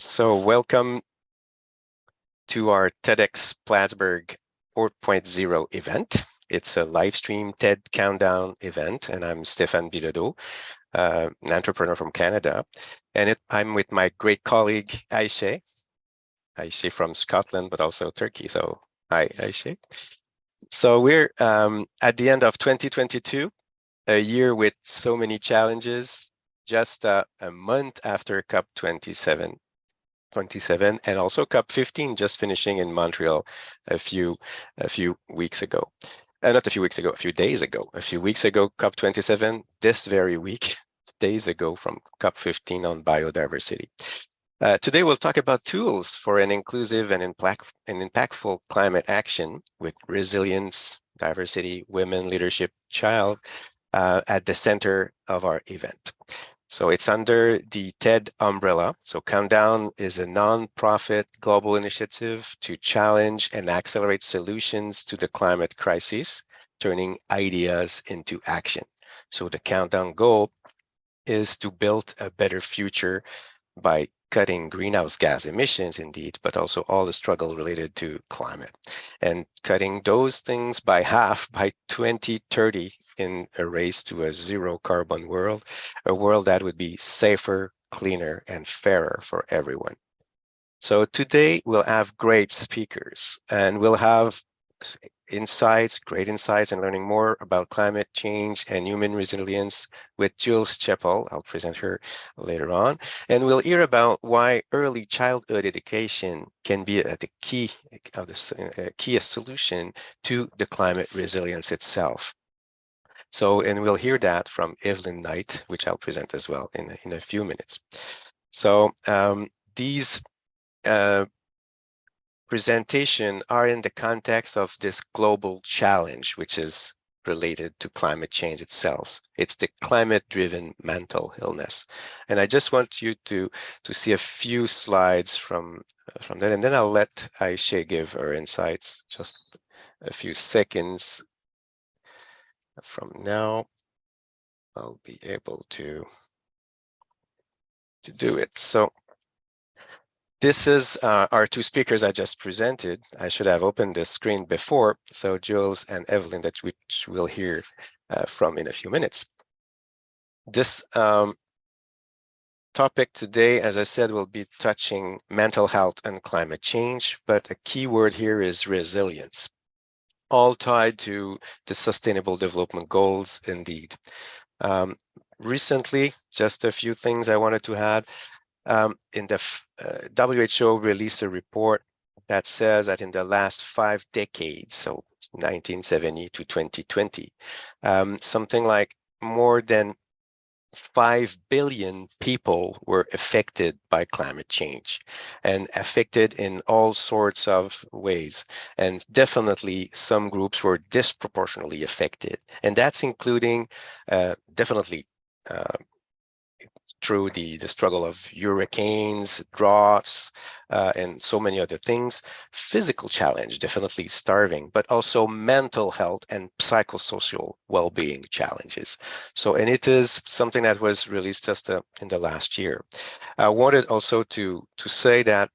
So welcome to our TEDx Plattsburgh 4.0 event. It's a live stream TED Countdown event, and I'm Stéphane Bilodeau, an entrepreneur from Canada. And I'm with my great colleague, Ayşe from Scotland, but also Turkey. So hi, Ayşe. So we're at the end of 2022, a year with so many challenges, just a month after COP27 and also COP15 just finishing in Montreal a few weeks ago. Not a few weeks ago, a few days ago. A few weeks ago, COP27, this very week, days ago from COP15 on biodiversity. Today, we'll talk about tools for an inclusive and impactful climate action with resilience, diversity, women, leadership, child at the center of our event. So it's under the TED umbrella. So Countdown is a non-profit global initiative to challenge and accelerate solutions to the climate crisis, turning ideas into action. So the Countdown goal is to build a better future by cutting greenhouse gas emissions, indeed, but also all the struggle related to climate, and cutting those things by half by 2030 in a race to a zero carbon world, a world that would be safer, cleaner, and fairer for everyone. So today we'll have great speakers, and we'll have great insights and learning more about climate change and human resilience with Jules Chappel. I'll present her later on. And we'll hear about why early childhood education can be the key solution to the climate resilience itself. So, and we'll hear that from Evelyn Knight, which I'll present as well in a few minutes. So these presentation are in the context of this global challenge, which is related to climate change itself. It's the climate-driven mental illness. And I just want you to see a few slides from that, and then I'll let Ayşe give her insights just a few seconds from now. I'll be able to do it. So this is our two speakers I just presented. I should have opened the screen before. So Jules and Evelyn, which we'll hear from in a few minutes. This topic today, as I said, will be touching mental health and climate change, but a key word here is resilience, all tied to the Sustainable Development Goals, indeed. Recently, just a few things I wanted to add. In the WHO released a report that says that in the last 5 decades, so 1970 to 2020, something like more than 5 billion people were affected by climate change, and affected in all sorts of ways. And definitely some groups were disproportionately affected. And that's including definitely through the struggle of hurricanes, droughts, and so many other things. Physical challenge, definitely starving, but also mental health and psychosocial well-being challenges. So, and it is something that was released just in the last year. I wanted also to say that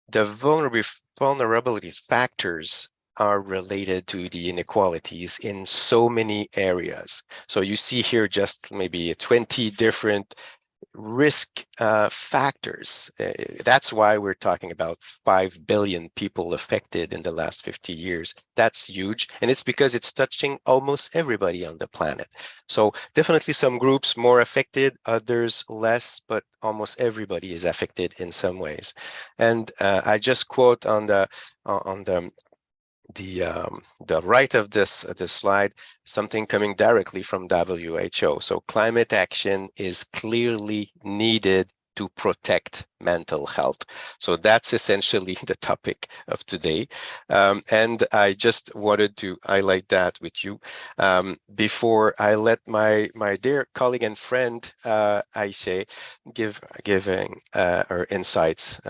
the vulnerability factors are related to the inequalities in so many areas. So you see here just maybe 20 different risk factors. That's why we're talking about 5 billion people affected in the last 50 years. That's huge. And it's because it's touching almost everybody on the planet. So definitely some groups more affected, others less, but almost everybody is affected in some ways. And I just quote on the right of this slide, something coming directly from WHO. So climate action is clearly needed to protect mental health. So that's essentially the topic of today. And I just wanted to highlight that with you before I let my dear colleague and friend, Ayşe, giving her insights,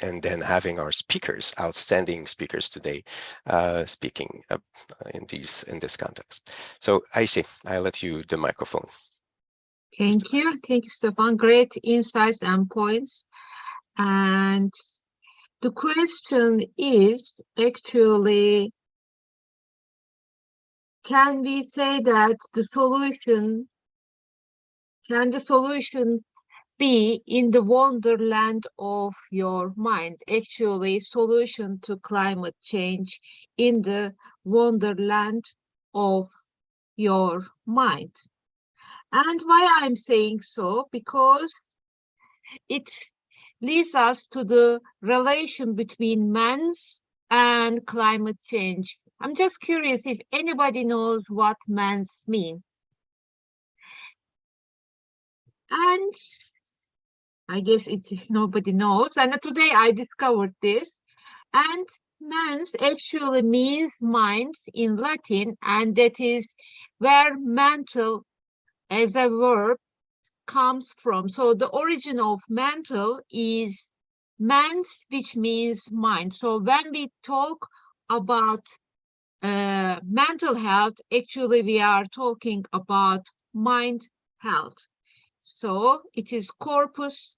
and then having our speakers, outstanding speakers today, speaking in this context. So Ayşe, I'll let you the microphone. Thank you, Stefan. Great insights and points. And the question is actually, can we say that the solution be in the wonderland of your mind? Actually, solution to climate change in the wonderland of your mind. And why I'm saying so? Because it leads us to the relation between man's and climate change. I'm just curious if anybody knows what man's mean. And I guess nobody knows. And today I discovered this. And mens actually means mind in Latin, and that is where mental as a verb comes from. So the origin of mental is mens, which means mind. So when we talk about mental health, actually we are talking about mind health. So it is corpus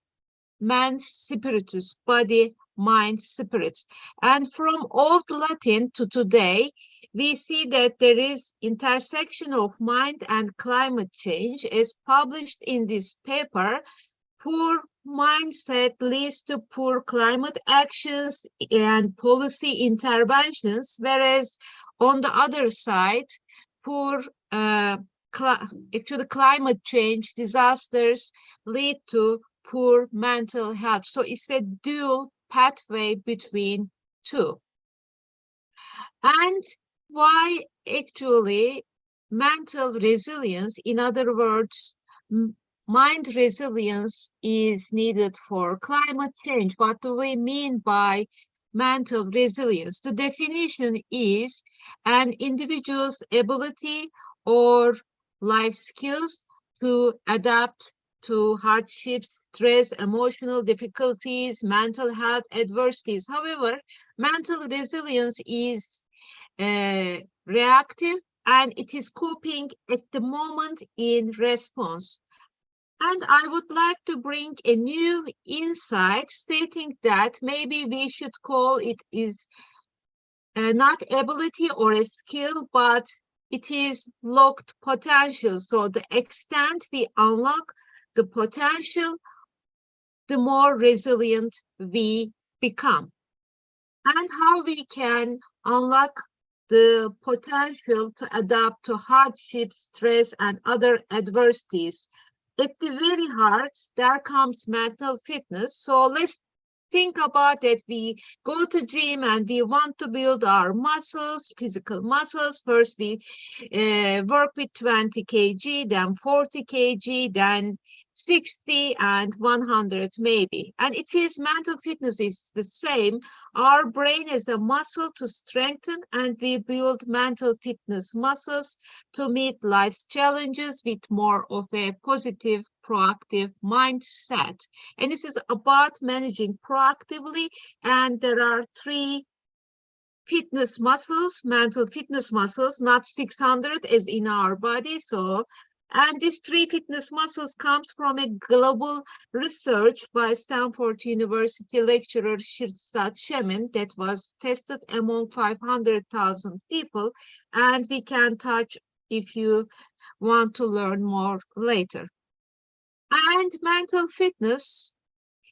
mens spiritus, body, mind, spirit. And from Old Latin to today, we see that there is intersection of mind and climate change as published in this paper. Poor mindset leads to poor climate actions and policy interventions, whereas on the other side, poor actually climate change disasters lead to poor mental health. So it's a dual pathway between two. And why actually mental resilience, in other words, mind resilience is needed for climate change. What do we mean by mental resilience? The definition is an individual's ability or life skills to adapt to hardships, stress, emotional difficulties, mental health adversities. However, mental resilience is reactive and it is coping at the moment in response. And I would like to bring a new insight stating that maybe we should call it is not ability or a skill, but it is locked potential. So the extent we unlock the potential, the more resilient we become. And how we can unlock the potential to adapt to hardship, stress, and other adversities. At the very heart, there comes mental fitness. So let's think about it. We go to gym and we want to build our muscles, physical muscles. First, we work with 20 kg, then 40 kg, then 60 and 100 maybe. And it is mental fitness is the same. Our brain is a muscle to strengthen, and we build mental fitness muscles to meet life's challenges with more of a positive, proactive mindset. And this is about managing proactively. And there are three fitness muscles, mental fitness muscles, not 600 as in our body. So, and these three fitness muscles comes from a global research by Stanford University lecturer Shirzad Shemin that was tested among 500,000 people. And we can touch if you want to learn more later. And mental fitness,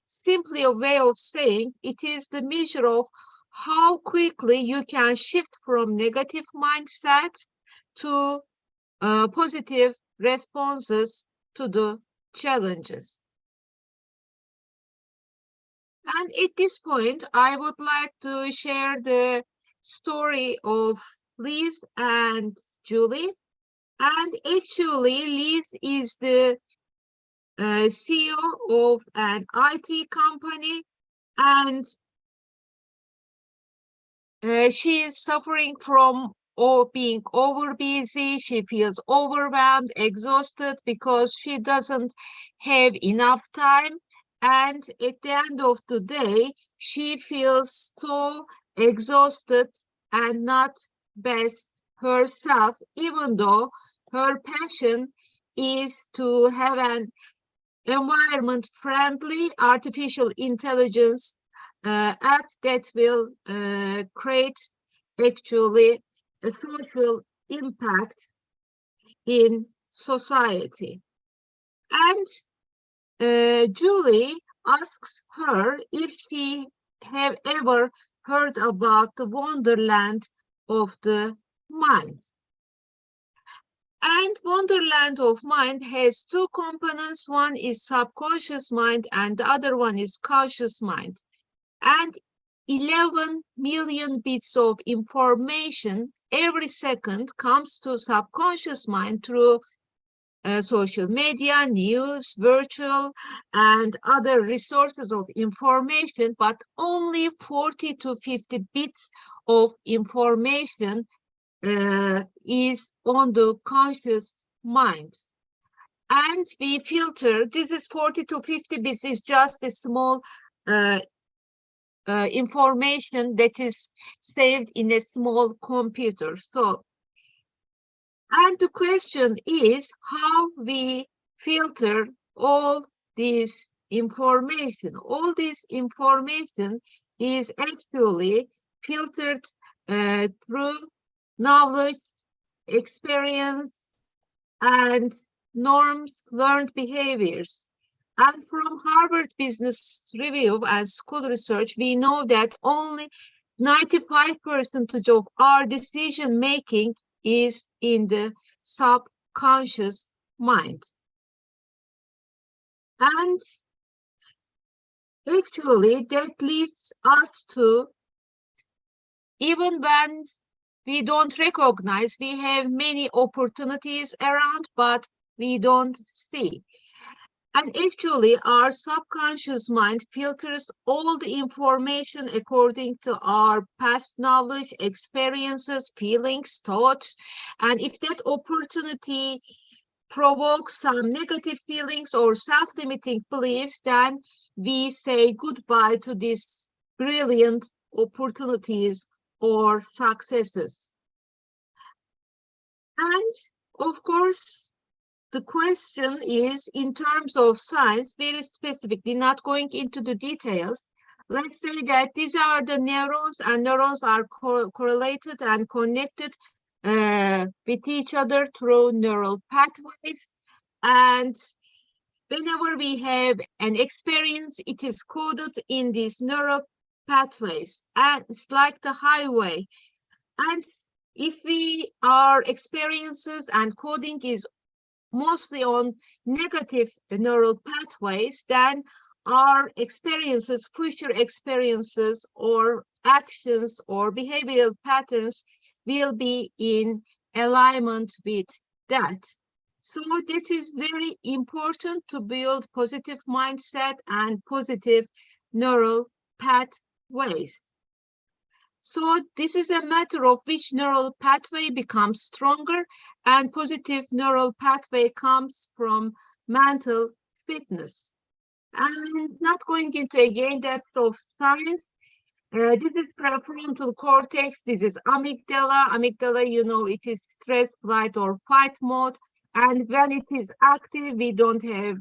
simply a way of saying it is the measure of how quickly you can shift from negative mindset to positive responses to the challenges. And at this point, I would like to share the story of Liz and Julie. And actually, Liz is the CEO of an IT company, and she is suffering from being over busy. She feels overwhelmed, exhausted because she doesn't have enough time. And at the end of the day, she feels so exhausted and not best herself, even though her passion is to have an environment-friendly artificial intelligence app that will create actually a social impact in society. And Julie asks her if she have ever heard about the wonderland of the mind. And wonderland of mind has two components. One is subconscious mind and the other one is conscious mind. And 11 million bits of information every second comes to subconscious mind through social media, news, virtual, and other resources of information, but only 40 to 50 bits of information is on the conscious mind. And we filter, this is 40 to 50 bits, is just a small information that is saved in a small computer. So, and the question is how we filter all this information. All this information is actually filtered through knowledge, experience, and norms, learned behaviors. And from Harvard Business Review and school research, we know that only 95% of our decision making is in the subconscious mind. And actually, that leads us to, even when we don't recognize, we have many opportunities around, but we don't see. And actually, our subconscious mind filters all the information according to our past knowledge, experiences, feelings, thoughts. And if that opportunity provokes some negative feelings or self-limiting beliefs, then we say goodbye to these brilliant opportunities or successes. And of course, the question is, in terms of science, very specifically, not going into the details, let's say that these are the neurons, and neurons are correlated and connected with each other through neural pathways. And whenever we have an experience, it is coded in these neural pathways, and it's like the highway. And if our experiences and coding is mostly on negative neural pathways, then our experiences, future experiences or actions or behavioral patterns will be in alignment with that. So that is very important to build positive mindset and positive neural pathways. So this is a matter of which neural pathway becomes stronger, and positive neural pathway comes from mental fitness. And not going into again depth of science, this is prefrontal cortex, this is amygdala. Amygdala, you know, it is stress, flight, or fight mode. And when it is active, we don't have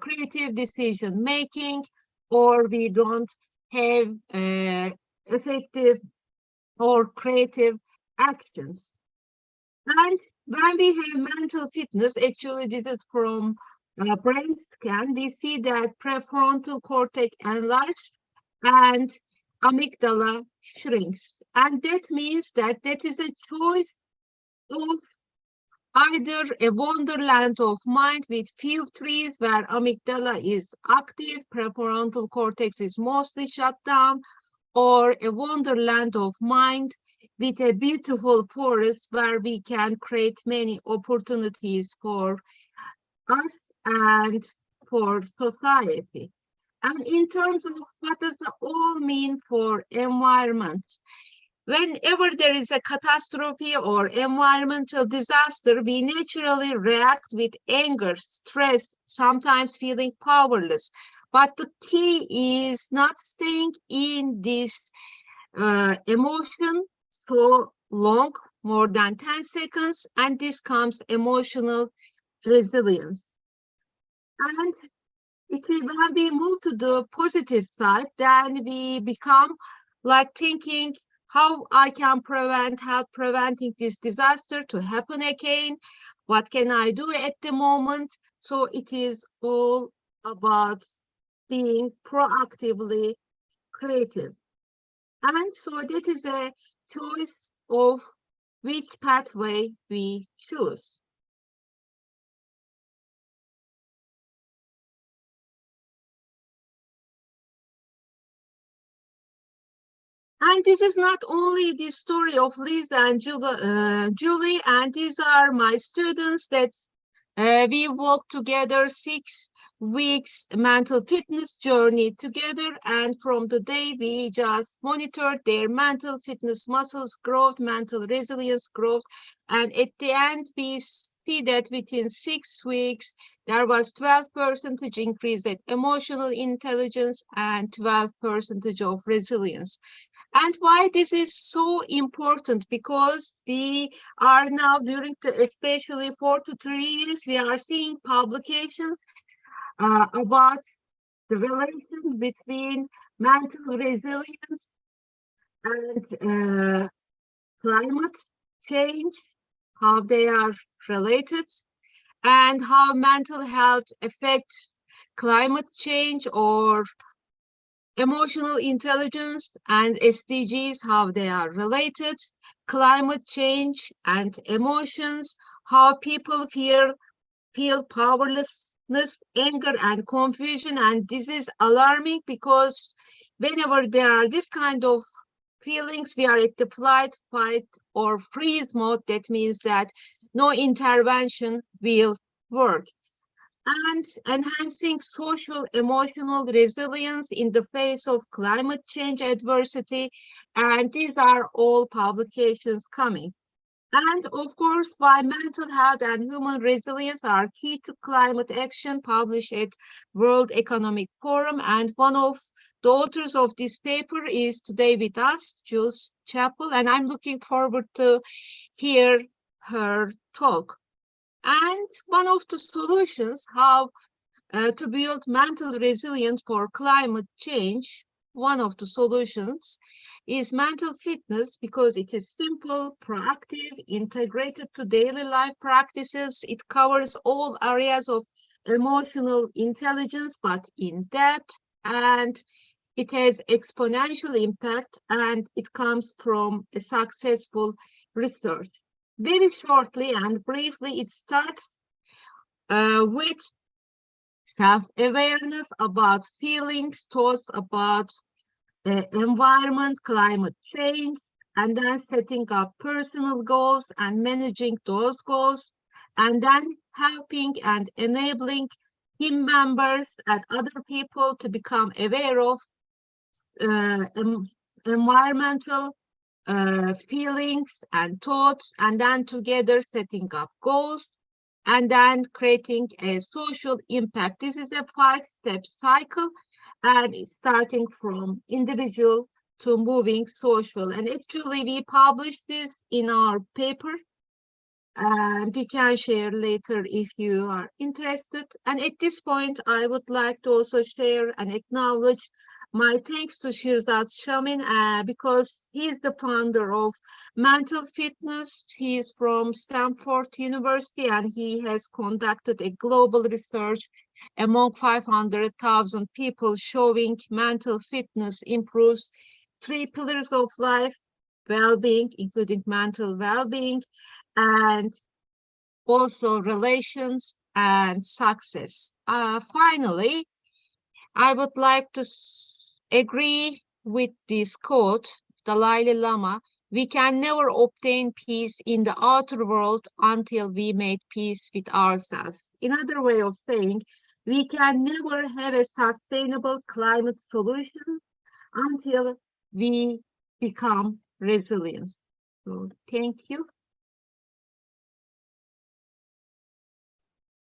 creative decision making, or we don't have effective or creative actions. And when we have mental fitness, actually this is from brain scan, we see that prefrontal cortex enlarges and amygdala shrinks. And that means that that is a choice of either a wonderland of mind with few trees where amygdala is active, prefrontal cortex is mostly shut down, or a wonderland of mind with a beautiful forest where we can create many opportunities for us and for society. And in terms of what does it all mean for environment? Whenever there is a catastrophe or environmental disaster, we naturally react with anger, stress, sometimes feeling powerless. But the key is not staying in this emotion so long, more than 10 seconds, and this comes emotional resilience. And it is when we move to the positive side, then we become like thinking how I can help preventing this disaster to happen again. What can I do at the moment? So it is all about being proactively creative. And so that is a choice of which pathway we choose. And this is not only the story of Lisa and Julie, and these are my students that we walked together 6 weeks mental fitness journey together. And from the day we just monitored their mental fitness muscles growth, mental resilience growth. And at the end, we see that within 6 weeks, there was 12% increase in emotional intelligence and 12% of resilience. And why this is so important? Because we are now during especially 4 to 3 years, we are seeing publications about the relation between mental resilience and climate change, how they are related, and how mental health affects climate change or emotional intelligence and SDGs, how they are related, climate change and emotions, how people feel powerlessness, anger, and confusion. And this is alarming because whenever there are this kind of feelings, we are at the flight, fight, or freeze mode. That means that no intervention will work. And enhancing social emotional resilience in the face of climate change adversity. And these are all publications coming. And of course, why mental health and human resilience are key to climate action, published at World Economic Forum. And one of the authors of this paper is today with us, Jules Chappel, and I'm looking forward to hear her talk. And one of the solutions, how to build mental resilience for climate change, one of the solutions is mental fitness because it is simple, proactive, integrated to daily life practices. It covers all areas of emotional intelligence, but in depth, and it has exponential impact, and it comes from a successful research. Very shortly and briefly, it starts with self-awareness about feelings, thoughts about environment, climate change, and then setting up personal goals and managing those goals, and then helping and enabling team members and other people to become aware of environmental feelings and thoughts, and then together setting up goals and then creating a social impact. This is a 5-step cycle, and it's starting from individual to moving social. And actually, we published this in our paper, and we can share later if you are interested. And at this point, I would like to also share and acknowledge my thanks to Shirzad Shamin because he's the founder of Mental Fitness. He's from Stanford University and he has conducted a global research among 500,000 people showing mental fitness improves 3 pillars of life, well-being, including mental well-being, and also relations and success. Finally, I would like to agree with this quote, Dalai Lama, we can never obtain peace in the outer world until we made peace with ourselves. Another way of saying, we can never have a sustainable climate solution until we become resilient. So thank you.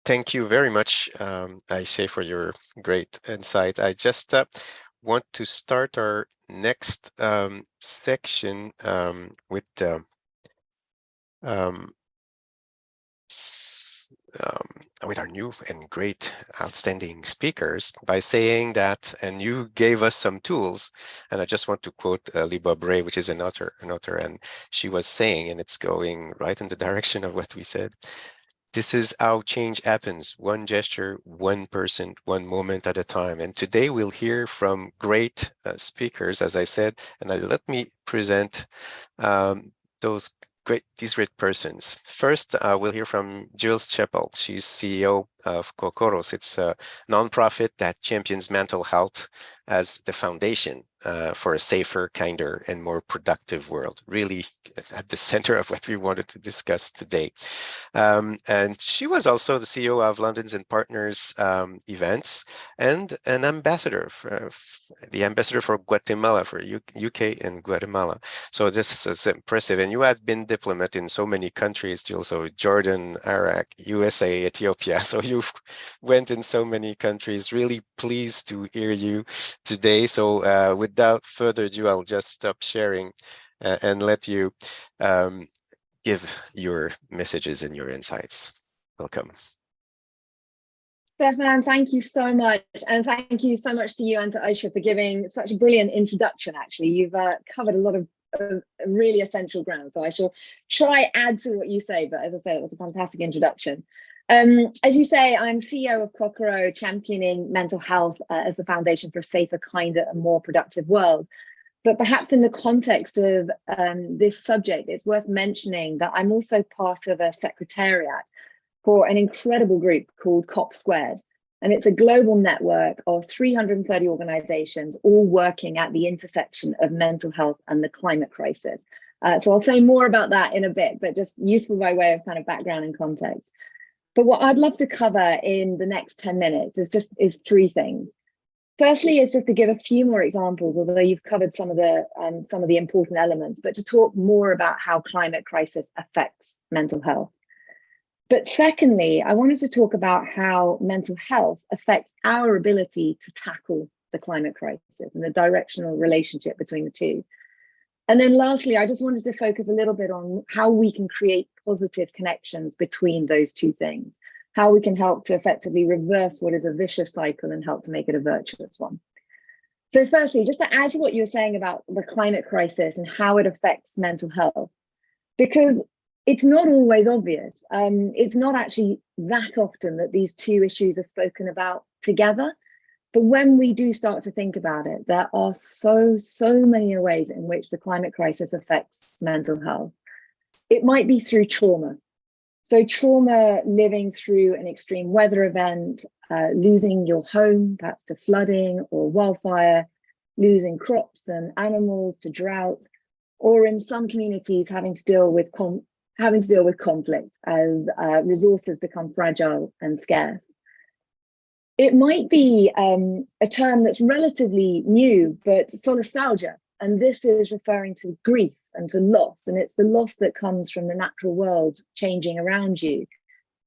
Thank you very much, Aisha, for your great insight. I just want to start our next section with um, with our new and great, outstanding speakers by saying that, and you gave us some tools, and I just want to quote Liba Bray, which is an author, and she was saying, and it's going right in the direction of what we said, this is how change happens, one gesture, one person, one moment at a time. And today we'll hear from great speakers, as I said, and let me present these great persons. First, we'll hear from Jules Chappel. She's CEO of Kokoro. It's a nonprofit that champions mental health as the foundation for a safer, kinder, and more productive world. Really at the center of what we wanted to discuss today. And she was also the CEO of London's and Partners events and an ambassador, the ambassador for Guatemala, for UK and Guatemala. So this is impressive. And you have been diplomat in so many countries, Jill, so Jordan, Iraq, USA, Ethiopia. So you've went in so many countries. Really pleased to hear you today. So without further ado, I'll just stop sharing and let you give your messages and your insights. Welcome. Stefan, thank you so much. And thank you so much to you and to Aisha for giving such a brilliant introduction, actually. You've covered a lot of really essential ground. So I shall try add to what you say, but as I said, it was a fantastic introduction. As you say, I'm CEO of Kokoro, championing mental health as the foundation for a safer, kinder, and more productive world. But perhaps in the context of this subject, it's worth mentioning that I'm also part of a secretariat for an incredible group called COP Squared. And it's a global network of 330 organizations, all working at the intersection of mental health and the climate crisis. So I'll say more about that in a bit, but just useful by way of kind of background and context. But what I'd love to cover in the next 10 minutes is three things. Firstly, is just to give a few more examples, although you've covered some of the important elements, but to talk more about how climate crisis affects mental health. But secondly, I wanted to talk about how mental health affects our ability to tackle the climate crisis and the directional relationship between the two. And then lastly, I just wanted to focus a little bit on how we can create positive connections between those two things, how we can help to effectively reverse what is a vicious cycle and help to make it a virtuous one. So firstly, just to add to what you were saying about the climate crisis and how it affects mental health, because it's not always obvious. It's not actually that often that these two issues are spoken about together. But when we do start to think about it, there are so many ways in which the climate crisis affects mental health. It might be through trauma. So trauma, living through an extreme weather event, losing your home, perhaps to flooding or wildfire, losing crops and animals to drought, or in some communities having to deal with conflict as resources become fragile and scarce. It might be a term that's relatively new, but solastalgia, and this is referring to grief and to loss, and it's the loss that comes from the natural world changing around you.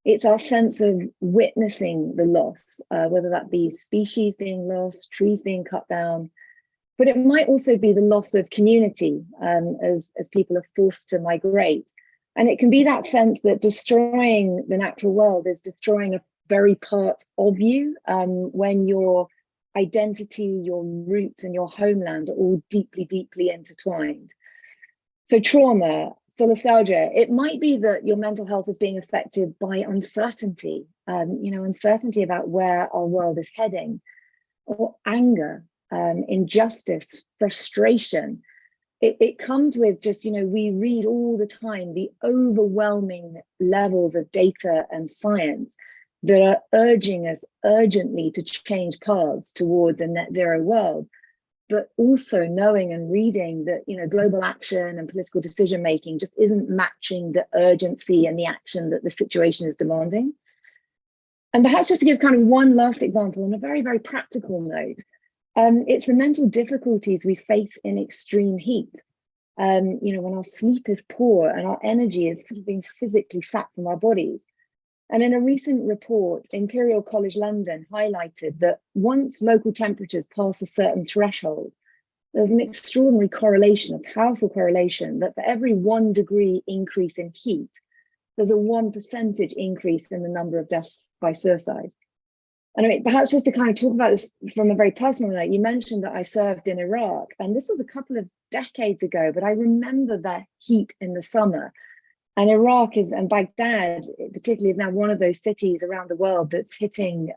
It's our sense of witnessing the loss, whether that be species being lost, trees being cut down, but it might also be the loss of community as people are forced to migrate. And it can be that sense that destroying the natural world is destroying a very part of you when your identity, your roots, and your homeland are all deeply intertwined. So trauma, solastalgia, it might be that your mental health is being affected by uncertainty, uncertainty about where our world is heading, or anger, injustice, frustration. It comes with just, we read all the time the overwhelming levels of data and science that are urging us urgently to change paths towards a net zero world, but also knowing and reading that, global action and political decision making just isn't matching the urgency and the action that the situation is demanding. And perhaps just to give kind of one last example on a very, very practical note, it's the mental difficulties we face in extreme heat. When our sleep is poor and our energy is sort of being physically sapped from our bodies. And in a recent report, Imperial College London highlighted that once local temperatures pass a certain threshold, there's an extraordinary correlation, a powerful correlation, that for every 1 degree increase in heat, there's a 1% increase in the number of deaths by suicide. And I mean, perhaps just to kind of talk about this from a very personal note, you mentioned that I served in Iraq, and this was a couple of decades ago, but I remember that heat in the summer. And Iraq is, and Baghdad particularly, is now one of those cities around the world that's hitting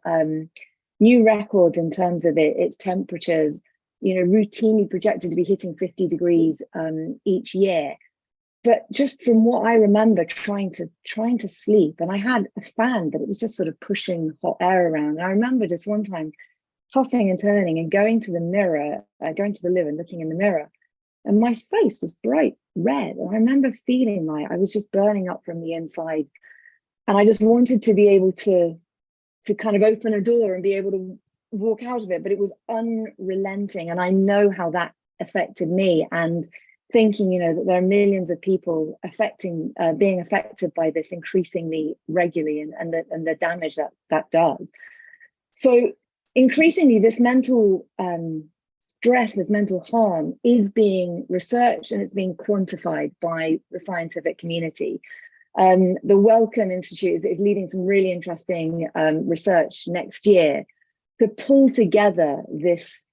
new records in terms of its temperatures, you know, routinely projected to be hitting 50 degrees each year. But just from what I remember, trying to sleep, and I had a fan, but it was just sort of pushing hot air around. And I remember just one time tossing and turning and going to the mirror, going to the loo and looking in the mirror, and my face was bright red. And I remember feeling like I was just burning up from the inside, and I just wanted to be able to kind of open a door and be able to walk out of it, but it was unrelenting. And I know how that affected me, and thinking, you know, that there are millions of people being affected by this increasingly regularly, and the damage that does. So increasingly, this mental stress, this mental harm is being researched, and it's being quantified by the scientific community. The Wellcome Institute is leading some really interesting research next year to pull together this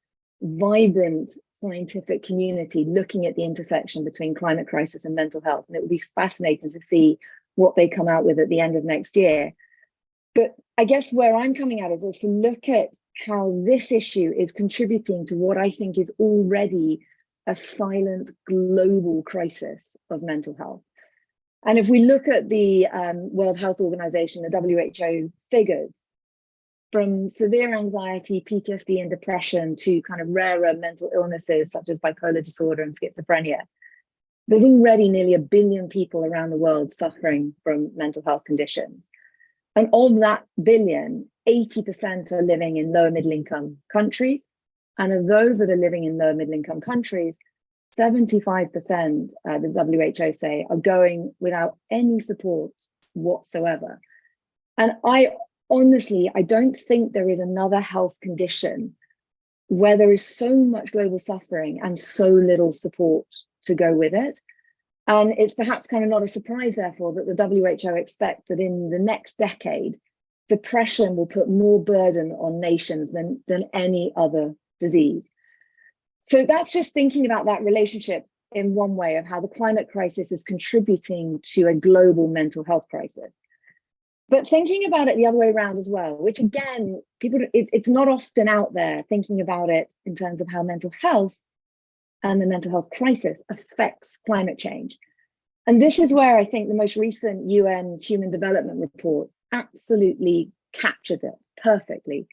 vibrant scientific community looking at the intersection between climate crisis and mental health. And it will be fascinating to see what they come out with at the end of next year. But I guess where I'm coming at is to look at how this issue is contributing to what I think is already a silent global crisis of mental health. And if we look at the World Health Organization, the WHO figures, from severe anxiety, PTSD, and depression to kind of rarer mental illnesses such as bipolar disorder and schizophrenia, there's already nearly 1 billion people around the world suffering from mental health conditions. And of that billion, 80% are living in lower middle income countries. And of those that are living in lower middle income countries, 75%, the WHO say, are going without any support whatsoever. And honestly, I don't think there is another health condition where there is so much global suffering and so little support to go with it. And it's perhaps kind of not a surprise, therefore, that the WHO expect that in the next decade, depression will put more burden on nations than any other disease. So that's just thinking about that relationship in one way of how the climate crisis is contributing to a global mental health crisis. But thinking about it the other way around as well, which again, it's not often out there thinking about it in terms of how mental health and the mental health crisis affects climate change. And this is where I think the most recent UN Human Development Report absolutely captures it perfectly,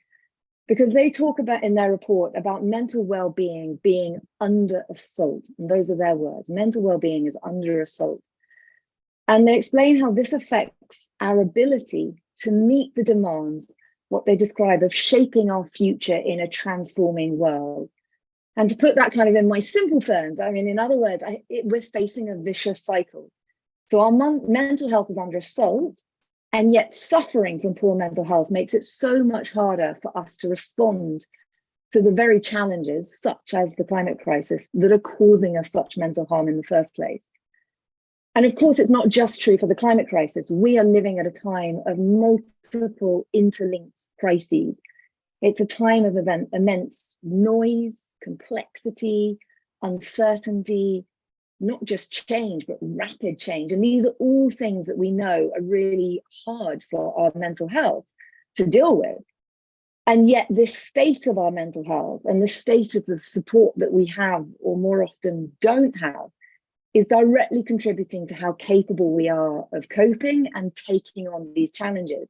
because they talk about in their report about mental well-being being under assault. And those are their words. Mental well-being is under assault. And they explain how this affects our ability to meet the demands, what they describe of shaping our future in a transforming world. And to put that kind of in my simple terms, I mean, in other words, we're facing a vicious cycle. So our mental health is under assault, and yet suffering from poor mental health makes it so much harder for us to respond to the very challenges, such as the climate crisis, that are causing us such mental harm in the first place. And of course, it's not just true for the climate crisis. We are living at a time of multiple interlinked crises. It's a time of immense noise, complexity, uncertainty, not just change, but rapid change. And these are all things that we know are really hard for our mental health to deal with. And yet this state of our mental health and the state of the support that we have, or more often don't have, is directly contributing to how capable we are of coping and taking on these challenges.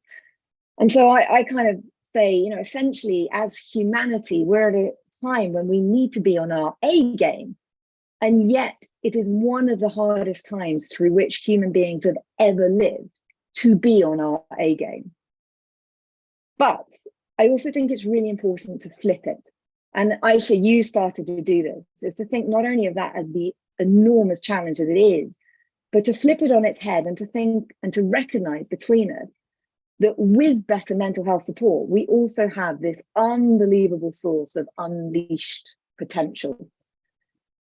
And so I kind of say, you know, essentially as humanity, we're at a time when we need to be on our A game. And yet it is one of the hardest times through which human beings have ever lived to be on our A game. But I also think it's really important to flip it. And Aisha, you started to do this, is to think not only of that as the enormous challenge that it is, but to flip it on its head and to think and to recognize between us that with better mental health support, we also have this unbelievable source of unleashed potential.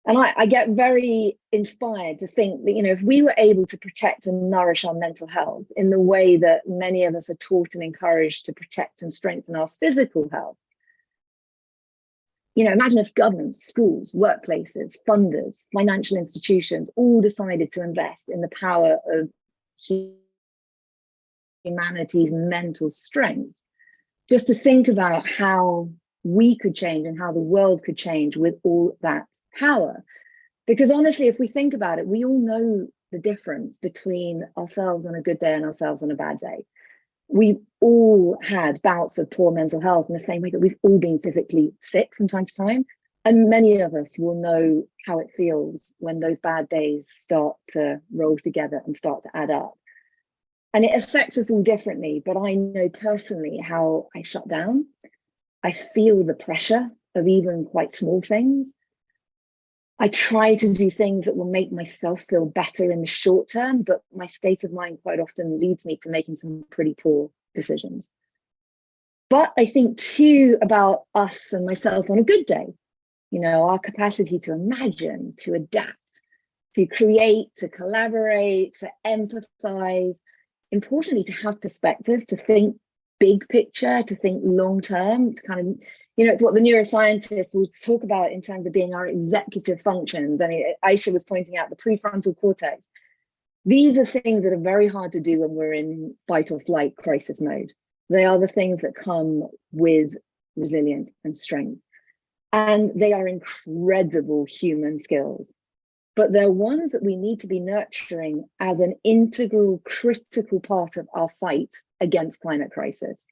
And I get very inspired to think that, if we were able to protect and nourish our mental health in the way that many of us are taught and encouraged to protect and strengthen our physical health, imagine if governments, schools, workplaces, funders, financial institutions all decided to invest in the power of humanity's mental strength, just to think about how we could change and how the world could change with all that power. Because honestly, if we think about it, we all know the difference between ourselves on a good day and ourselves on a bad day. We've all had bouts of poor mental health in the same way that we've all been physically sick from time to time. And many of us will know how it feels when those bad days start to roll together and start to add up. And it affects us all differently, but I know personally how I shut down. I feel the pressure of even quite small things. I try to do things that will make myself feel better in the short term, but my state of mind quite often leads me to making some pretty poor decisions. But I think too about us and myself on a good day, our capacity to imagine, to adapt, to create, to collaborate, to empathize, importantly, to have perspective, to think big picture, to think long term, to kind of, it's what the neuroscientists will talk about in terms of being our executive functions. I mean, Aisha was pointing out the prefrontal cortex. These are things that are very hard to do when we're in fight or flight crisis mode. They are the things that come with resilience and strength. And they are incredible human skills. But they're ones that we need to be nurturing as an integral, critical part of our fight against climate crisis.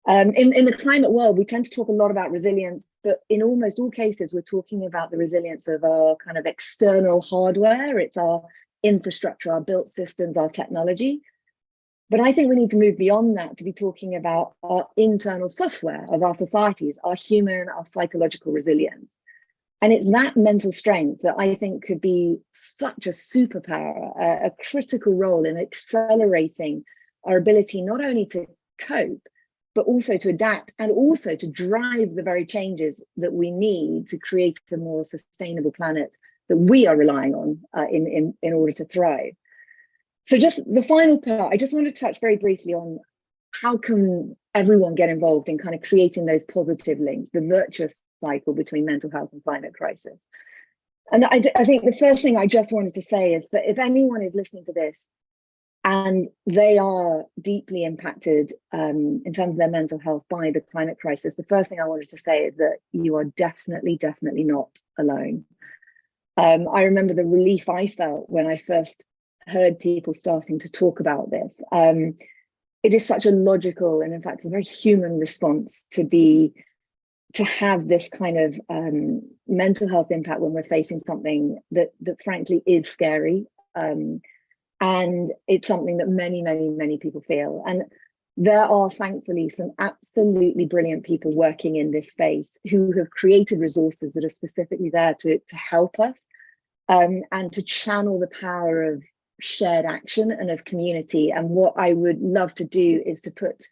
In the climate world, we tend to talk a lot about resilience, but in almost all cases, we're talking about the resilience of our kind of external hardware. It's our infrastructure, our built systems, our technology. But I think we need to move beyond that to be talking about our internal software of our societies, our human, our psychological resilience. And it's that mental strength that I think could be such a superpower, a critical role in accelerating our ability not only to cope, but also to adapt and also to drive the very changes that we need to create a more sustainable planet that we are relying on in order to thrive. So just the final part, I just want to touch very briefly on how can everyone get involved in kind of creating those positive links, the virtuous cycle between mental health and climate crisis. And I think the first thing I just wanted to say is that if anyone is listening to this and they are deeply impacted in terms of their mental health by the climate crisis, the first thing I wanted to say is that you are definitely not alone. I remember the relief I felt when I first heard people starting to talk about this. It is such a logical and in fact it's a very human response to have this kind of mental health impact when we're facing something that frankly is scary. And it's something that many people feel. And there are thankfully some absolutely brilliant people working in this space who have created resources that are specifically there to help us and to channel the power of shared action and of community. And what I would love to do is to put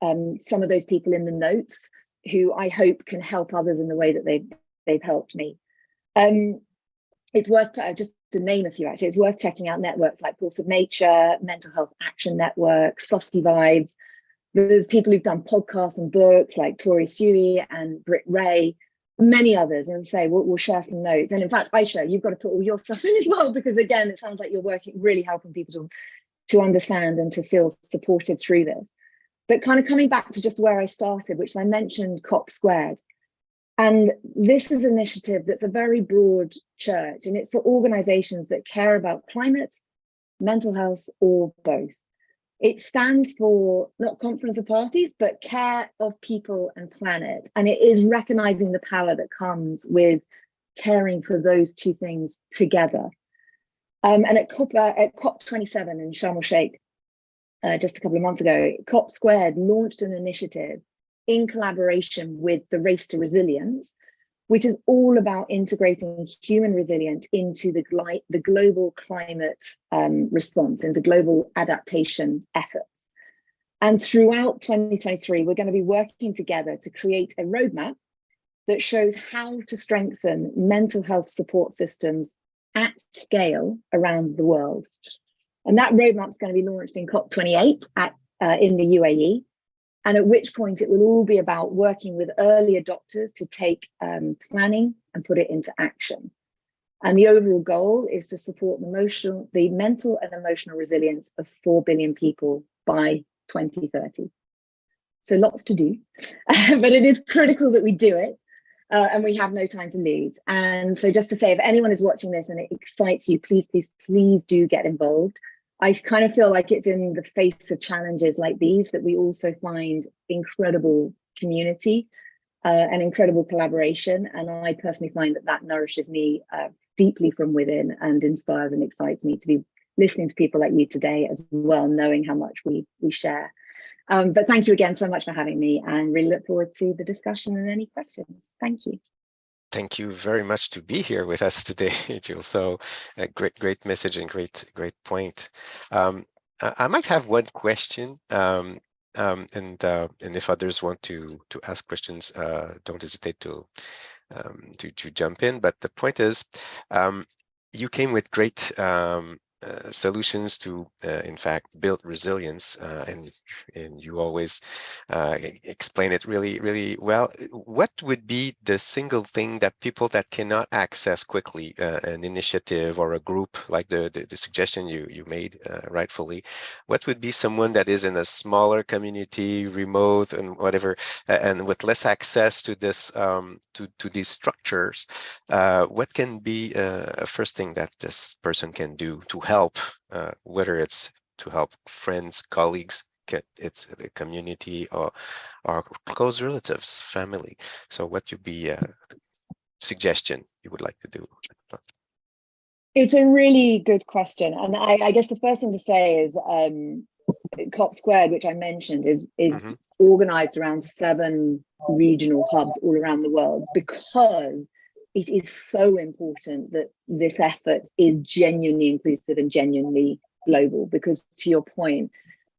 some of those people in the notes who I hope can help others in the way that they've helped me. It's worth, just to name a few actually, it's worth checking out networks like Pulse of Nature, Mental Health Action Network, Susty Vibes. There's people who've done podcasts and books like Tori Suey and Britt Ray, many others. And say we'll share some notes. And in fact, Aisha, you've got to put all your stuff in as well, because again, it sounds like you're working, really helping people to understand and to feel supported through this. But kind of coming back to just where I started, which I mentioned COP Squared. And this is an initiative that's a very broad church, and it's for organizations that care about climate, mental health, or both. It stands for not conference of parties, but care of people and planet. And it is recognizing the power that comes with caring for those two things together. And at COP27 in Sharm el-Sheikh, just a couple of months ago, COP Squared launched an initiative in collaboration with the Race to Resilience, which is all about integrating human resilience into the global climate response, into global adaptation efforts. And throughout 2023, we're going to be working together to create a roadmap that shows how to strengthen mental health support systems at scale around the world. And that roadmap is going to be launched in COP28 in the UAE. And at which point it will all be about working with early adopters to take planning and put it into action. And the overall goal is to support the mental and emotional resilience of 4 billion people by 2030. So lots to do, but it is critical that we do it. And we have no time to lose. And so just to say, if anyone is watching this and it excites you, please, please, please do get involved. I kind of feel like it's in the face of challenges like these that we also find incredible community and incredible collaboration. And I personally find that nourishes me deeply from within and inspires and excites me to be listening to people like you today as well, knowing how much we share. But thank you again so much for having me, and really look forward to the discussion and any questions. Thank you. Thank you very much to be here with us today, Jules. So a great message and great point. I might have one question, and if others want to ask questions, don't hesitate to jump in. But the point is, you came with great solutions to, in fact, build resilience, and you always explain it really well. What would be the single thing that people that cannot access quickly an initiative or a group like the suggestion you made rightfully? What would be someone that is in a smaller community, remote and whatever, and with less access to this to these structures? What can be a first thing that this person can do to help, whether it's to help friends, colleagues, it's the community, or close relatives, family? So what would be a suggestion you would like to do? It's a really good question. And I guess the first thing to say is COP Squared, which I mentioned, is organized around 7 regional hubs all around the world, because it is so important that this effort is genuinely inclusive and genuinely global. Because to your point,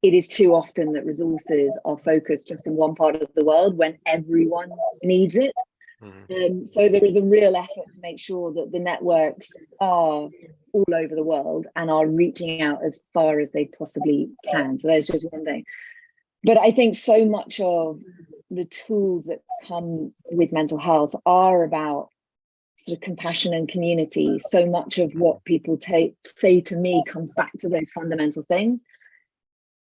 it is too often that resources are focused just in one part of the world when everyone needs it. So there is a real effort to make sure that the networks are all over the world and are reaching out as far as they possibly can. So there's just one thing. But I think so much of the tools that come with mental health are about sort of compassion and community. So much of what people say to me comes back to those fundamental things.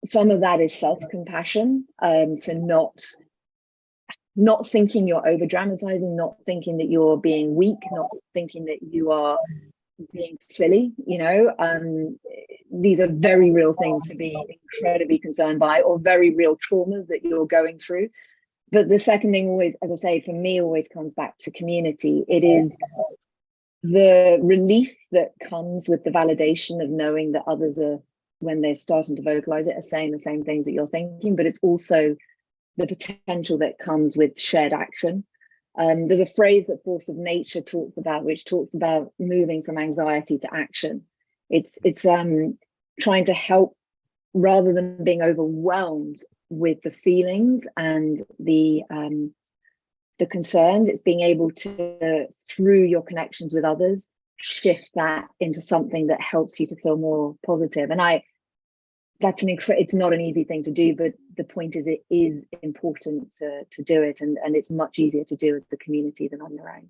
Some of that is self-compassion, so not thinking you're over dramatizing, not thinking that you're being weak, not thinking that you are being silly. These are very real things to be incredibly concerned by, or very real traumas that you're going through. But the second thing always, as I say, for me, always comes back to community. It is the relief that comes with the validation of knowing that others are, when they're starting to vocalize it, are saying the same things that you're thinking. But it's also the potential that comes with shared action. There's a phrase that Force of Nature talks about, which talks about moving from anxiety to action. It's trying to help rather than being overwhelmed with the feelings and the concerns. It's being able to, through your connections with others, shift that into something that helps you to feel more positive. And it's not an easy thing to do, but the point is, it is important to do it, and it's much easier to do as a community than on your own.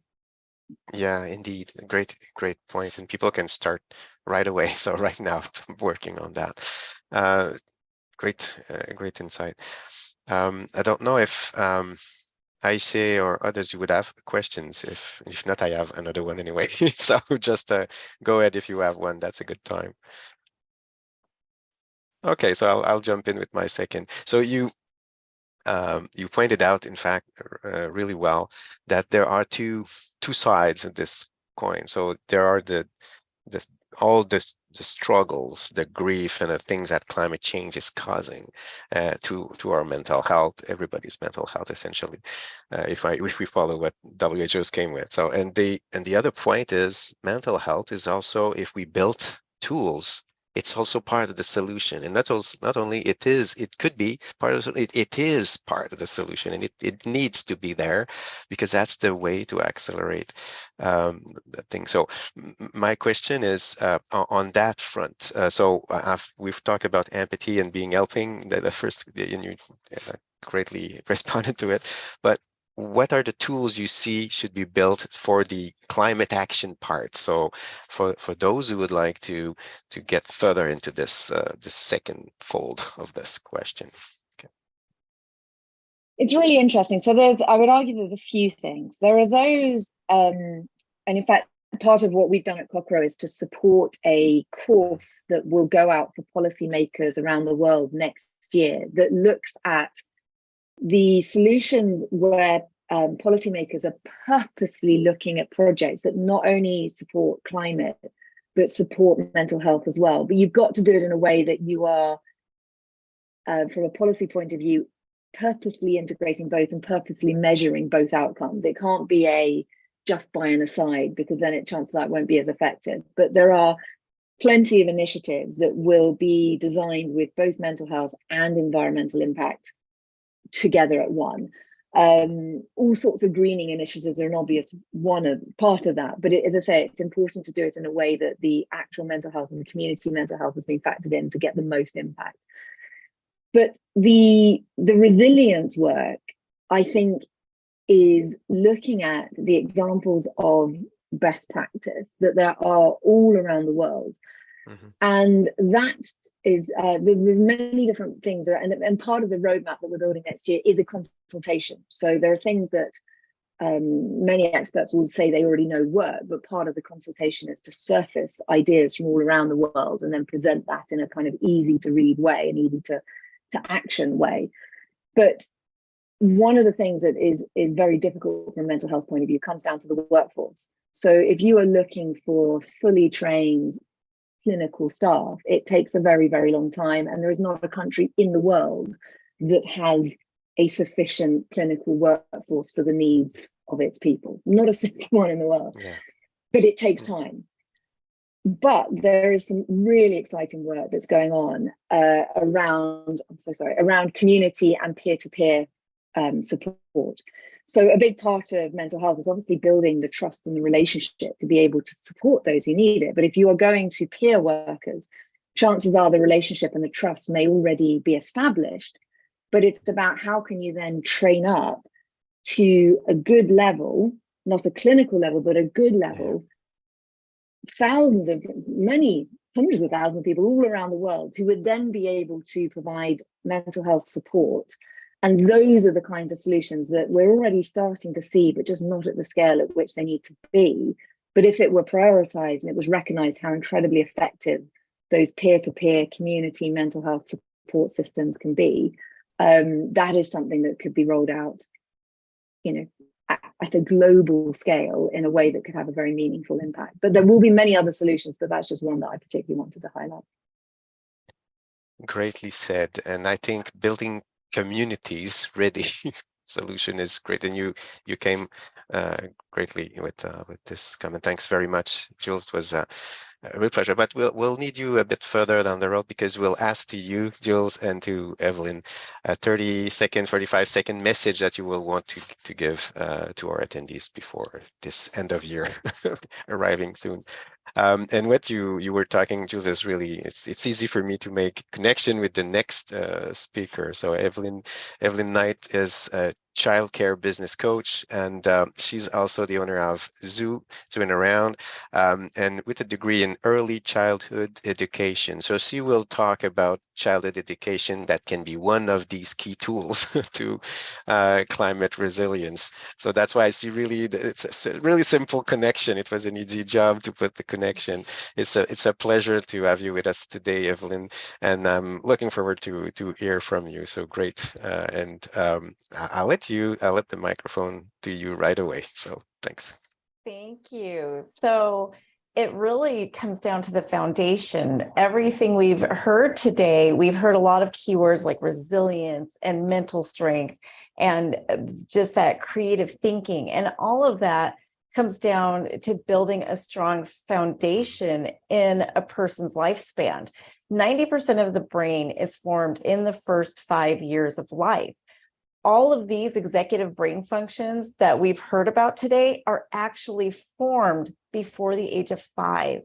Yeah, indeed. Great point. And people can start right away. So right now, working on that. Great insight. I don't know if Aisha or others, you would have questions. If not, I have another one anyway. So just go ahead if you have one. That's a good time. Okay, so I'll jump in with my second. So you pointed out, in fact, really well, that there are two sides of this coin. So there are all the struggles, the grief, and the things that climate change is causing to our mental health, everybody's mental health, essentially. If we follow what WHO's came with. So and the other point is mental health is also, if we built tools it's also part of the solution. And not only it could be part of it is part of the solution, and it needs to be there, because that's the way to accelerate the thing. So my question is on that front. We've talked about empathy and being helping. The first, and you greatly responded to it, but what are the tools you see should be built for the climate action part? So for those who would like to get further into this this second fold of this question. Okay. It's really interesting. So I would argue there's a few things. There are those, and in fact, part of what we've done at Kokoro is to support a course that will go out for policymakers around the world next year that looks at the solutions where policymakers are purposely looking at projects that not only support climate, but support mental health as well. But you've got to do it in a way that you are, from a policy point of view, purposely integrating both and purposely measuring both outcomes. It can't be a just by an aside, because then chances are it won't be as effective. But there are plenty of initiatives that will be designed with both mental health and environmental impact together at one. All sorts of greening initiatives are an obvious part of that, but as I say, it's important to do it in a way that the actual mental health and the community mental health has been factored in to get the most impact. But the resilience work, I think, is looking at the examples of best practice that there are all around the world. Mm-hmm. And that is, there's many different things, and part of the roadmap that we're building next year is a consultation. So there are things that many experts will say they already know work, but part of the consultation is to surface ideas from all around the world and then present that in a kind of easy to read way and easy to action way. But one of the things that is very difficult from a mental health point of view comes down to the workforce. So if you are looking for fully trained clinical staff, it takes a very, very long time, and there is not a country in the world that has a sufficient clinical workforce for the needs of its people. Not a single one in the world. Yeah. But it takes time. But there is some really exciting work that's going on around community and peer-to-peer support. So a big part of mental health is obviously building the trust and the relationship to be able to support those who need it. But if you are going to peer workers, chances are the relationship and the trust may already be established. But it's about how can you then train up to a good level, not a clinical level, but a good level, many hundreds of thousands of people all around the world who would then be able to provide mental health support. And those are the kinds of solutions that we're already starting to see, but just not at the scale at which they need to be. But if it were prioritized and it was recognized how incredibly effective those peer-to-peer community mental health support systems can be, that is something that could be rolled out, at a global scale in a way that could have a very meaningful impact. But there will be many other solutions, but that's just one that I particularly wanted to highlight. Greatly said. And I think building communities ready solution is great, and you came greatly with this comment. Thanks very much, Jules. It was a real pleasure, but we'll need you a bit further down the road, because we'll ask to you, Jules, and to Evelyn, a 30-second, 45-second message that you will want to give to our attendees before this end of year arriving soon. And what you were talking, Jules, is really, it's easy for me to make connection with the next speaker. So Evelyn Knight is a childcare business coach, and she's also the owner of Zoo and Around, and with a degree in early childhood education. So she will talk about childhood education that can be one of these key tools to climate resilience. So that's why I see really it's a really simple connection. It was an easy job to put the connection. It's a pleasure to have you with us today, Evelyn, and I'm looking forward to hear from you. So great, and I'll let the microphone to you right away. So thanks. Thank you. So it really comes down to the foundation. Everything we've heard today, we've heard a lot of keywords like resilience and mental strength and just that creative thinking. And all of that comes down to building a strong foundation in a person's lifespan. 90% of the brain is formed in the first 5 years of life. All of these executive brain functions that we've heard about today are actually formed before the age of 5.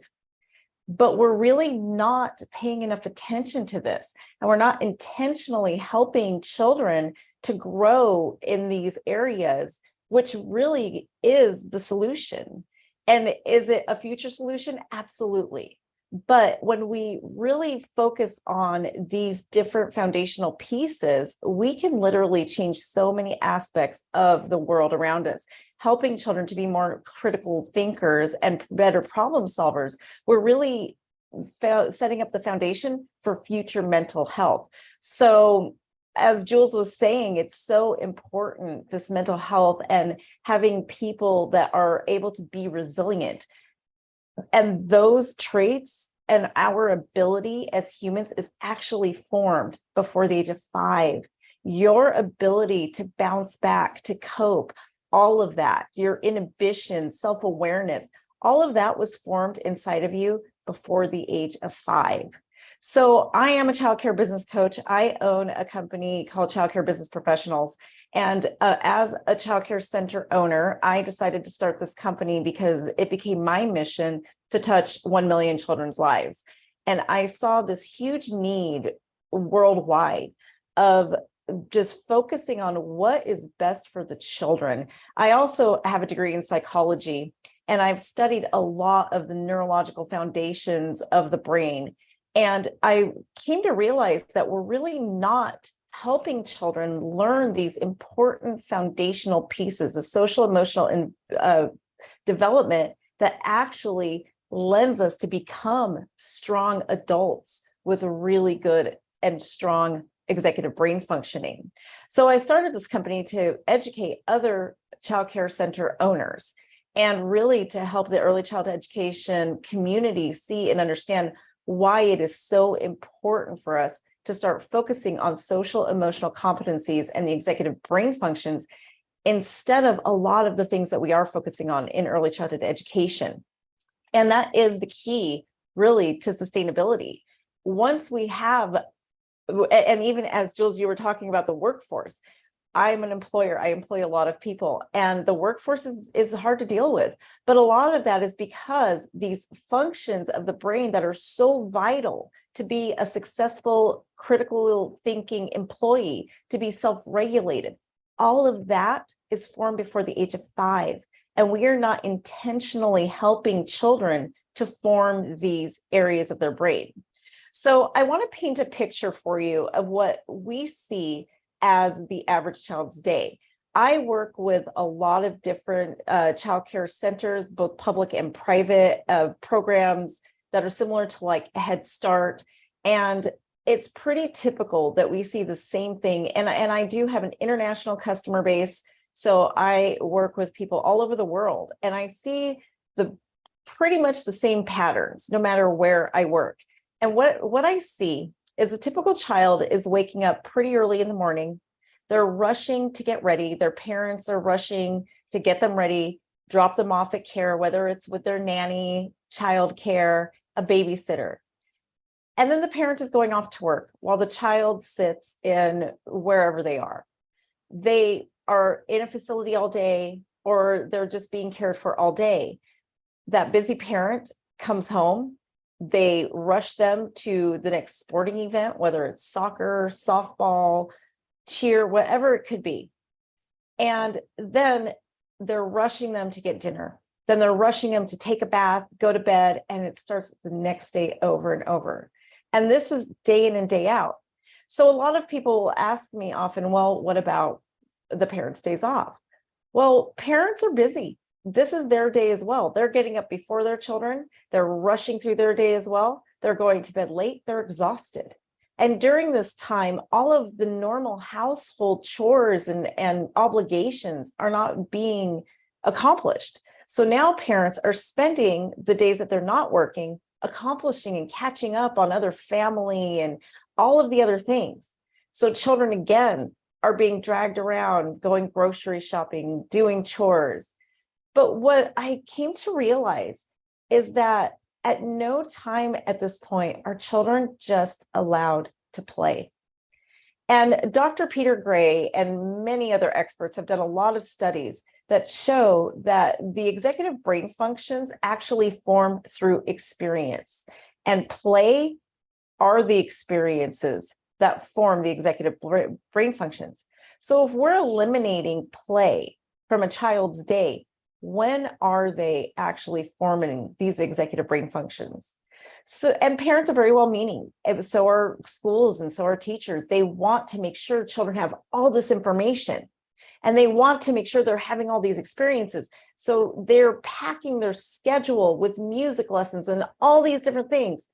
But we're really not paying enough attention to this, and we're not intentionally helping children to grow in these areas, which really is the solution. And is it a future solution? Absolutely. But when we really focus on these different foundational pieces, we can literally change so many aspects of the world around us, helping children to be more critical thinkers and better problem solvers. We're really setting up the foundation for future mental health. So as Jules was saying, it's so important, this mental health and having people that are able to be resilient. And those traits and our ability as humans is actually formed before the age of 5. Your ability to bounce back, to cope, all of that, your inhibition, self-awareness, all of that was formed inside of you before the age of 5. So I am a childcare business coach. I own a company called Childcare Business Professionals. And as a childcare center owner, I decided to start this company because it became my mission to touch 1 million children's lives. And I saw this huge need worldwide of just focusing on what is best for the children. I also have a degree in psychology, and I've studied a lot of the neurological foundations of the brain. And I came to realize that we're really not helping children learn these important foundational pieces, the social, emotional, and development that actually lends us to become strong adults with really good and strong executive brain functioning. So I started this company to educate other childcare center owners and really to help the early childhood education community see and understand why it is so important for us to start focusing on social emotional competencies and the executive brain functions instead of a lot of the things that we are focusing on in early childhood education. And that is the key really to sustainability. Once we have, and even as Jules, you were talking about the workforce, I'm an employer. I employ a lot of people, and the workforce is hard to deal with. But a lot of that is because these functions of the brain that are so vital to be a successful, critical thinking employee, to be self-regulated, all of that is formed before the age of 5. And we are not intentionally helping children to form these areas of their brain. So I want to paint a picture for you of what we see as the average child's day. I work with a lot of different childcare centers, both public and private programs that are similar to like Head Start. And it's pretty typical that we see the same thing. And I do have an international customer base. So I work with people all over the world, and I see the pretty much the same patterns no matter where I work. And what I see is a typical child is waking up pretty early in the morning. They're rushing to get ready. Their parents are rushing to get them ready, drop them off at care, whether it's with their nanny, childcare, a babysitter. And then the parent is going off to work while the child sits in wherever they are. They are in a facility all day, or they're just being cared for all day. That busy parent comes home. They rush them to the next sporting event, whether it's soccer, softball, cheer, whatever it could be. And then they're rushing them to get dinner. Then they're rushing them to take a bath, go to bed, and it starts the next day over and over. And this is day in and day out. So a lot of people will ask me often, well, what about the parents' days off? Well, parents are busy. This is their day as well. They're getting up before their children. They're rushing through their day as well. They're going to bed late. They're exhausted. And during this time, all of the normal household chores and obligations are not being accomplished. So now parents are spending the days that they're not working, accomplishing and catching up on other family and all of the other things. So children, again, are being dragged around, going grocery shopping, doing chores. But what I came to realize is that at no time at this point are children just allowed to play. And Dr. Peter Gray and many other experts have done a lot of studies that show that the executive brain functions actually form through experience, and play are the experiences that form the executive brain functions. So if we're eliminating play from a child's day, when are they actually forming these executive brain functions? So, and parents are very well meaning. So are schools and so are teachers. They want to make sure children have all this information, and they want to make sure they're having all these experiences. So they're packing their schedule with music lessons and all these different things.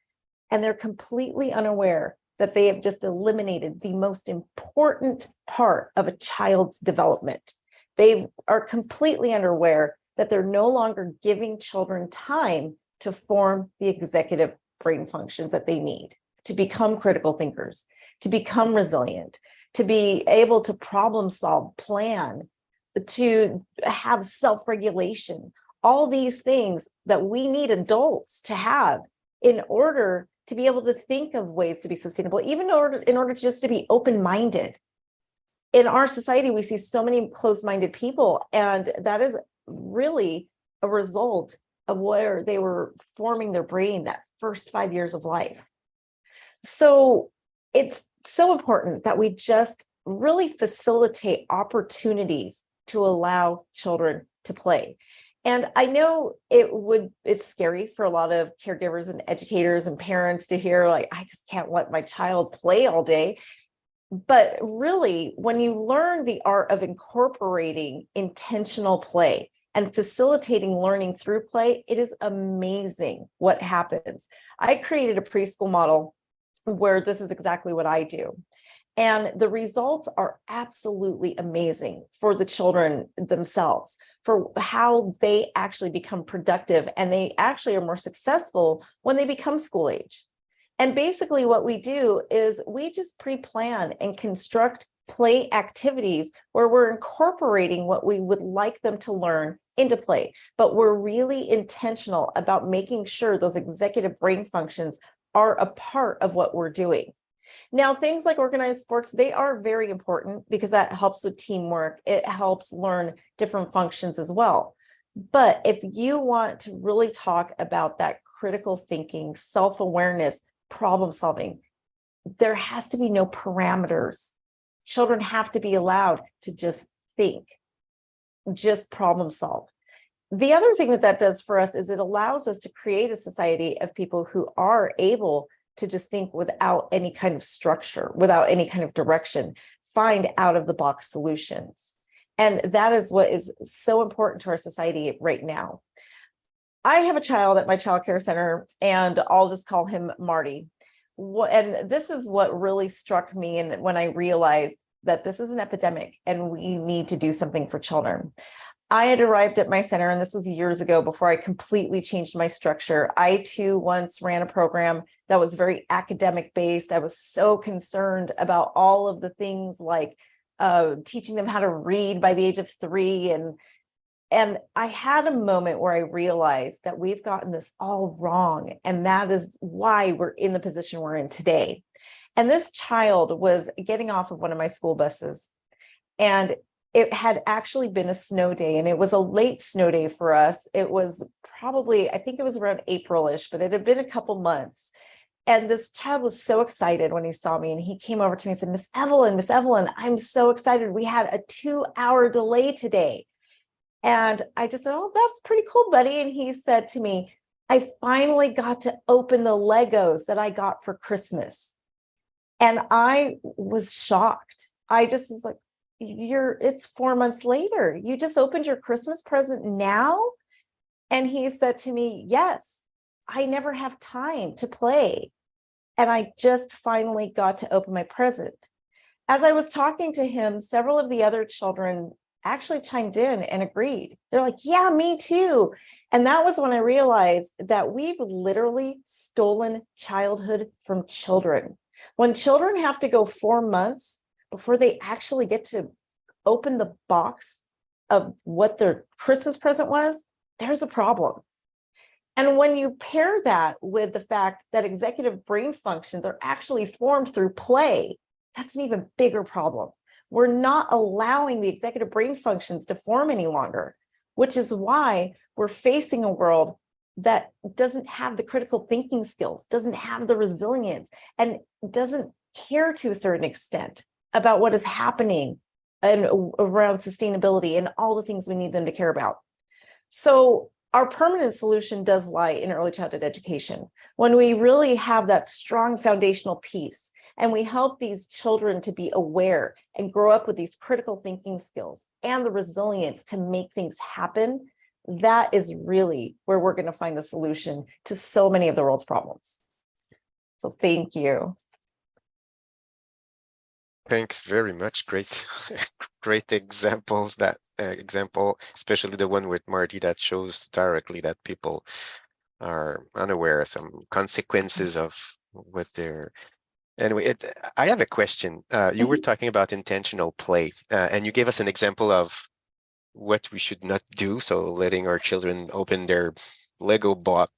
And they're completely unaware that they have just eliminated the most important part of a child's development. They are completely unaware that they're no longer giving children time to form the executive brain functions that they need to become critical thinkers, to become resilient, to be able to problem solve, plan, to have self-regulation, all these things that we need adults to have in order to be able to think of ways to be sustainable, even in order just to be open-minded. In our society, we see so many closed-minded people, and that is really a result of where they were forming their brain that first 5 years of life. So it's so important that we just really facilitate opportunities to allow children to play. And I know it's scary for a lot of caregivers and educators and parents to hear, like, I just can't let my child play all day. But really, when you learn the art of incorporating intentional play and facilitating learning through play, it is amazing what happens. I created a preschool model where this is exactly what I do. And the results are absolutely amazing for the children themselves, for how they actually become productive, and they actually are more successful when they become school age. And basically what we do is we just pre-plan and construct play activities where we're incorporating what we would like them to learn into play, but we're really intentional about making sure those executive brain functions are a part of what we're doing. Now, things like organized sports, they are very important because that helps with teamwork. It helps learn different functions as well. But if you want to really talk about that critical thinking, self-awareness, problem solving, there has to be no parameters. Children have to be allowed to just think, just problem solve. The other thing that does for us is it allows us to create a society of people who are able to just think without any kind of structure, without any kind of direction, find out of the box solutions. And that is what is so important to our society right now. I have a child at my child care center, and I'll just call him Marty. And this is what really struck me, and when I realized that this is an epidemic and we need to do something for children. I had arrived at my center, and this was years ago before I completely changed my structure. I too once ran a program that was very academic based. I was so concerned about all of the things like teaching them how to read by the age of 3. And I had a moment where I realized that we've gotten this all wrong. And that is why we're in the position we're in today. And this child was getting off of one of my school buses, and it had actually been a snow day, and it was a late snow day for us. It was probably, I think it was around April-ish, but it had been a couple months. And this child was so excited when he saw me, and he came over to me and said, Miss Evelyn, I'm so excited. We had a 2-hour delay today. And I just said, oh, that's pretty cool, buddy. And he said to me, I finally got to open the Legos that I got for Christmas. And I was shocked. I just was like, it's 4 months later. You just opened your Christmas present now? And he said to me, yes, I never have time to play. And I just finally got to open my present. As I was talking to him, several of the other children actually chimed in and agreed. They're like, yeah, me too. And that was when I realized that we've literally stolen childhood from children. When children have to go 4 months before they actually get to open the box of what their Christmas present was, there's a problem. And when you pair that with the fact that executive brain functions are actually formed through play, that's an even bigger problem. We're not allowing the executive brain functions to form any longer, which is why we're facing a world that doesn't have the critical thinking skills, doesn't have the resilience, and doesn't care to a certain extent about what is happening and around sustainability and all the things we need them to care about. So our permanent solution does lie in early childhood education. When we really have that strong foundational piece and we help these children to be aware and grow up with these critical thinking skills and the resilience to make things happen, that is really where we're going to find the solution to so many of the world's problems. So thank you. Thanks very much. Great, great examples. That example, especially the one with Marty, that shows directly that people are unaware of some consequences of what they're. Anyway, I have a question. You were talking about intentional play, and you gave us an example of what we should not do. So letting our children open their Lego box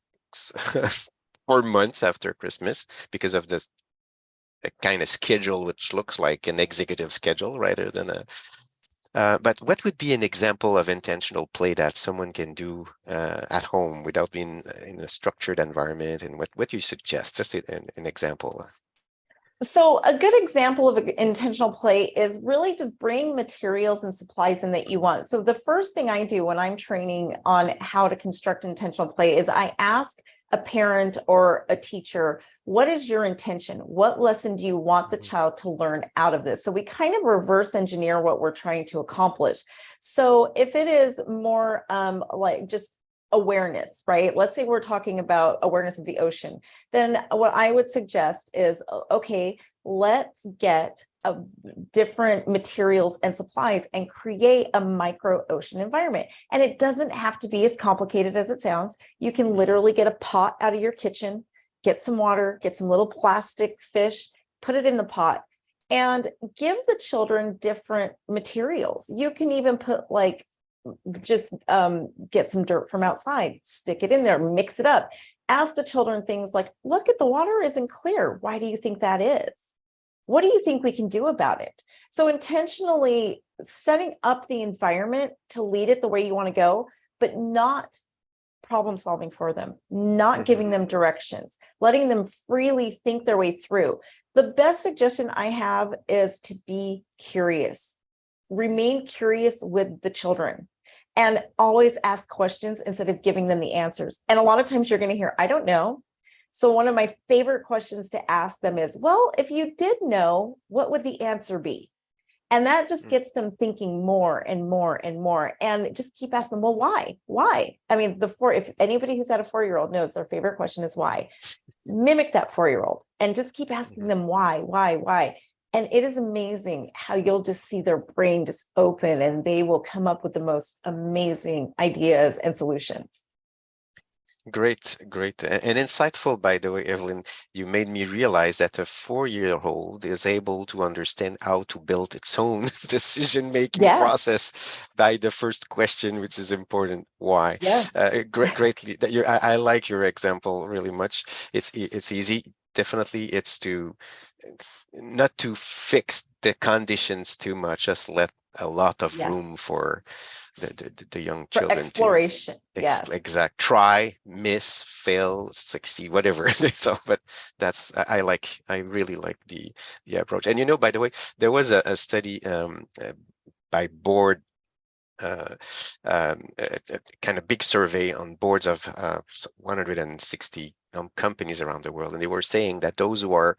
for months after Christmas because of the a kind of schedule which looks like an executive schedule rather than a but what would be an example of intentional play that someone can do at home without being in a structured environment, and what do you suggest? Just an example. So a good example of intentional play is really just bring materials and supplies in that you want. So the first thing I do when I'm training on how to construct intentional play is I ask a parent or a teacher, what is your intention? What lesson do you want the child to learn out of this? So we kind of reverse engineer what we're trying to accomplish. So if it is more like just awareness, right? Let's say we're talking about awareness of the ocean. Then what I would suggest is, okay, let's get different materials and supplies and create a micro ocean environment. And it doesn't have to be as complicated as it sounds. You can literally get a pot out of your kitchen, get some water, get some little plastic fish, put it in the pot, and give the children different materials. You can even put like just get some dirt from outside, stick it in there, mix it up. Ask the children things like, look at the water isn't clear. Why do you think that is? What do you think we can do about it? So intentionally setting up the environment to lead it the way you want to go, but not problem solving for them, not giving them directions, letting them freely think their way through. The best suggestion I have is to be curious. Remain curious with the children and always ask questions instead of giving them the answers. And a lot of times you're going to hear, I don't know. So one of my favorite questions to ask them is, well, if you did know, what would the answer be? And that just gets them thinking more and more and more, and just keep asking, well, why? Why? I mean, if anybody who's had a 4-year-old knows their favorite question is why. Mimic that 4-year-old and just keep asking them why. And it is amazing how you'll just see their brain just open and they will come up with the most amazing ideas and solutions. Great, and insightful, by the way, Evelyn. You made me realize that a 4-year-old is able to understand how to build its own decision-making process by the first question, which is important. Why? Yes. Greatly. I like your example really much. It's easy. Definitely, it's to not to fix the conditions too much. Just let a lot of room for the young children exploration. Exact. Try, miss, fail, succeed, whatever. So, but that's I really like the approach. And by the way, there was a study by board, a kind of big survey on boards of 160 companies around the world, and they were saying that those who are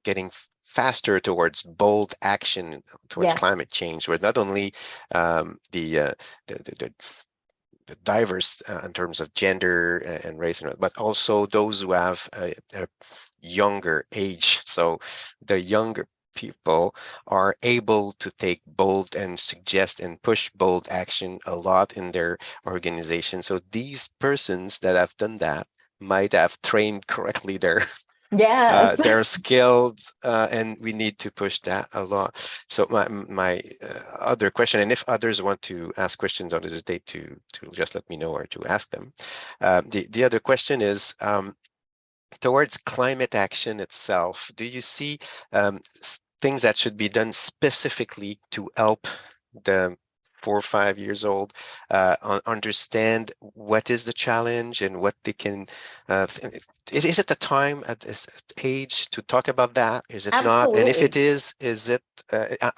getting faster towards bold action towards climate change were not only the diverse in terms of gender and race, but also those who have a younger age. So the younger people are able to take bold and suggest and push bold action a lot in their organization. So these persons that have done that might have trained correctly their Yes. They're skilled, and we need to push that a lot. So my other question, and if others want to ask questions, don't hesitate to just let me know or to ask them. The other question is, towards climate action itself, do you see things that should be done specifically to help the 4 or 5 years old understand what is the challenge and what they can is it the time at this age to talk about that? Is it not? And if it is it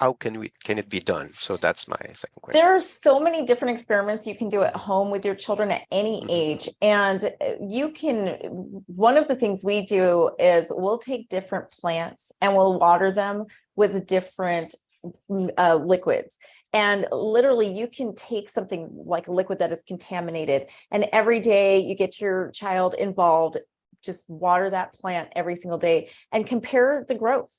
how can it be done? So that's my second question. There are so many different experiments you can do at home with your children at any age. And one of the things we do is we'll take different plants and we'll water them with different liquids. And literally you can take something like a liquid that is contaminated, and every day you get your child involved, just water that plant every single day and compare the growth.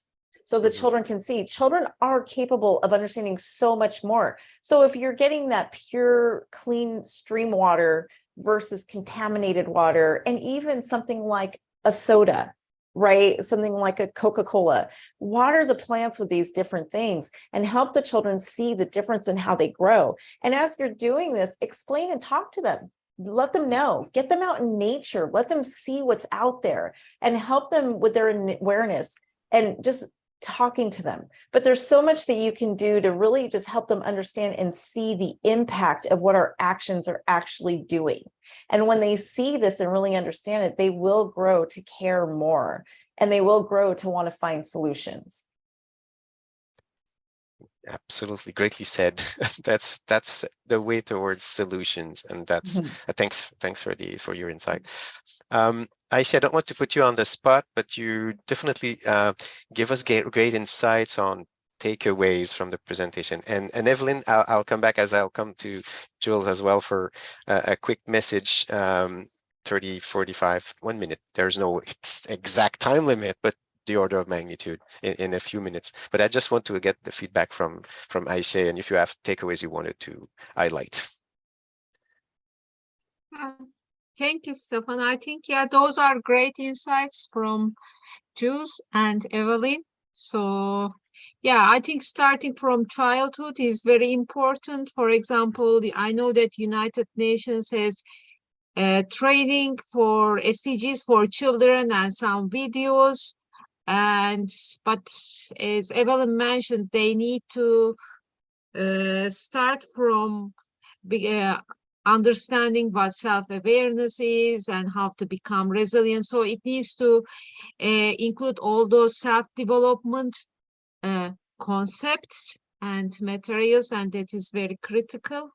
So the children can see. Children are capable of understanding so much more. So if you're getting that pure, clean stream water versus contaminated water, and even something like a soda, right? Something like a Coca-Cola, water the plants with these different things and help the children see the difference in how they grow. And as you're doing this, explain and talk to them. Let them know, get them out in nature, let them see what's out there and help them with their awareness and just talking to them. But there's so much that you can do to really just help them understand and see the impact of what our actions are actually doing. And when they see this and really understand it, they will grow to care more, and they will grow to want to find solutions. Absolutely, greatly said. That's the way towards solutions, and that's thanks for your insight. Aisha, I don't want to put you on the spot, but you definitely give us great insights on takeaways from the presentation. And Evelyn, I'll come back, as I'll come to Jules as well for a quick message. 30, 45, 1 minute. There's no exact time limit, but the order of magnitude in a few minutes. But I just want to get the feedback from Aisha, and if you have takeaways you wanted to highlight. Thank you, Stefan. I think, yeah, those are great insights from Jules and Evelyn. So, yeah, I think starting from childhood is very important. For example, I know that United Nations has training for SDGs for children and some videos. But as Evelyn mentioned, they need to start from understanding what self-awareness is and how to become resilient. So it needs to include all those self-development concepts and materials, and that is very critical.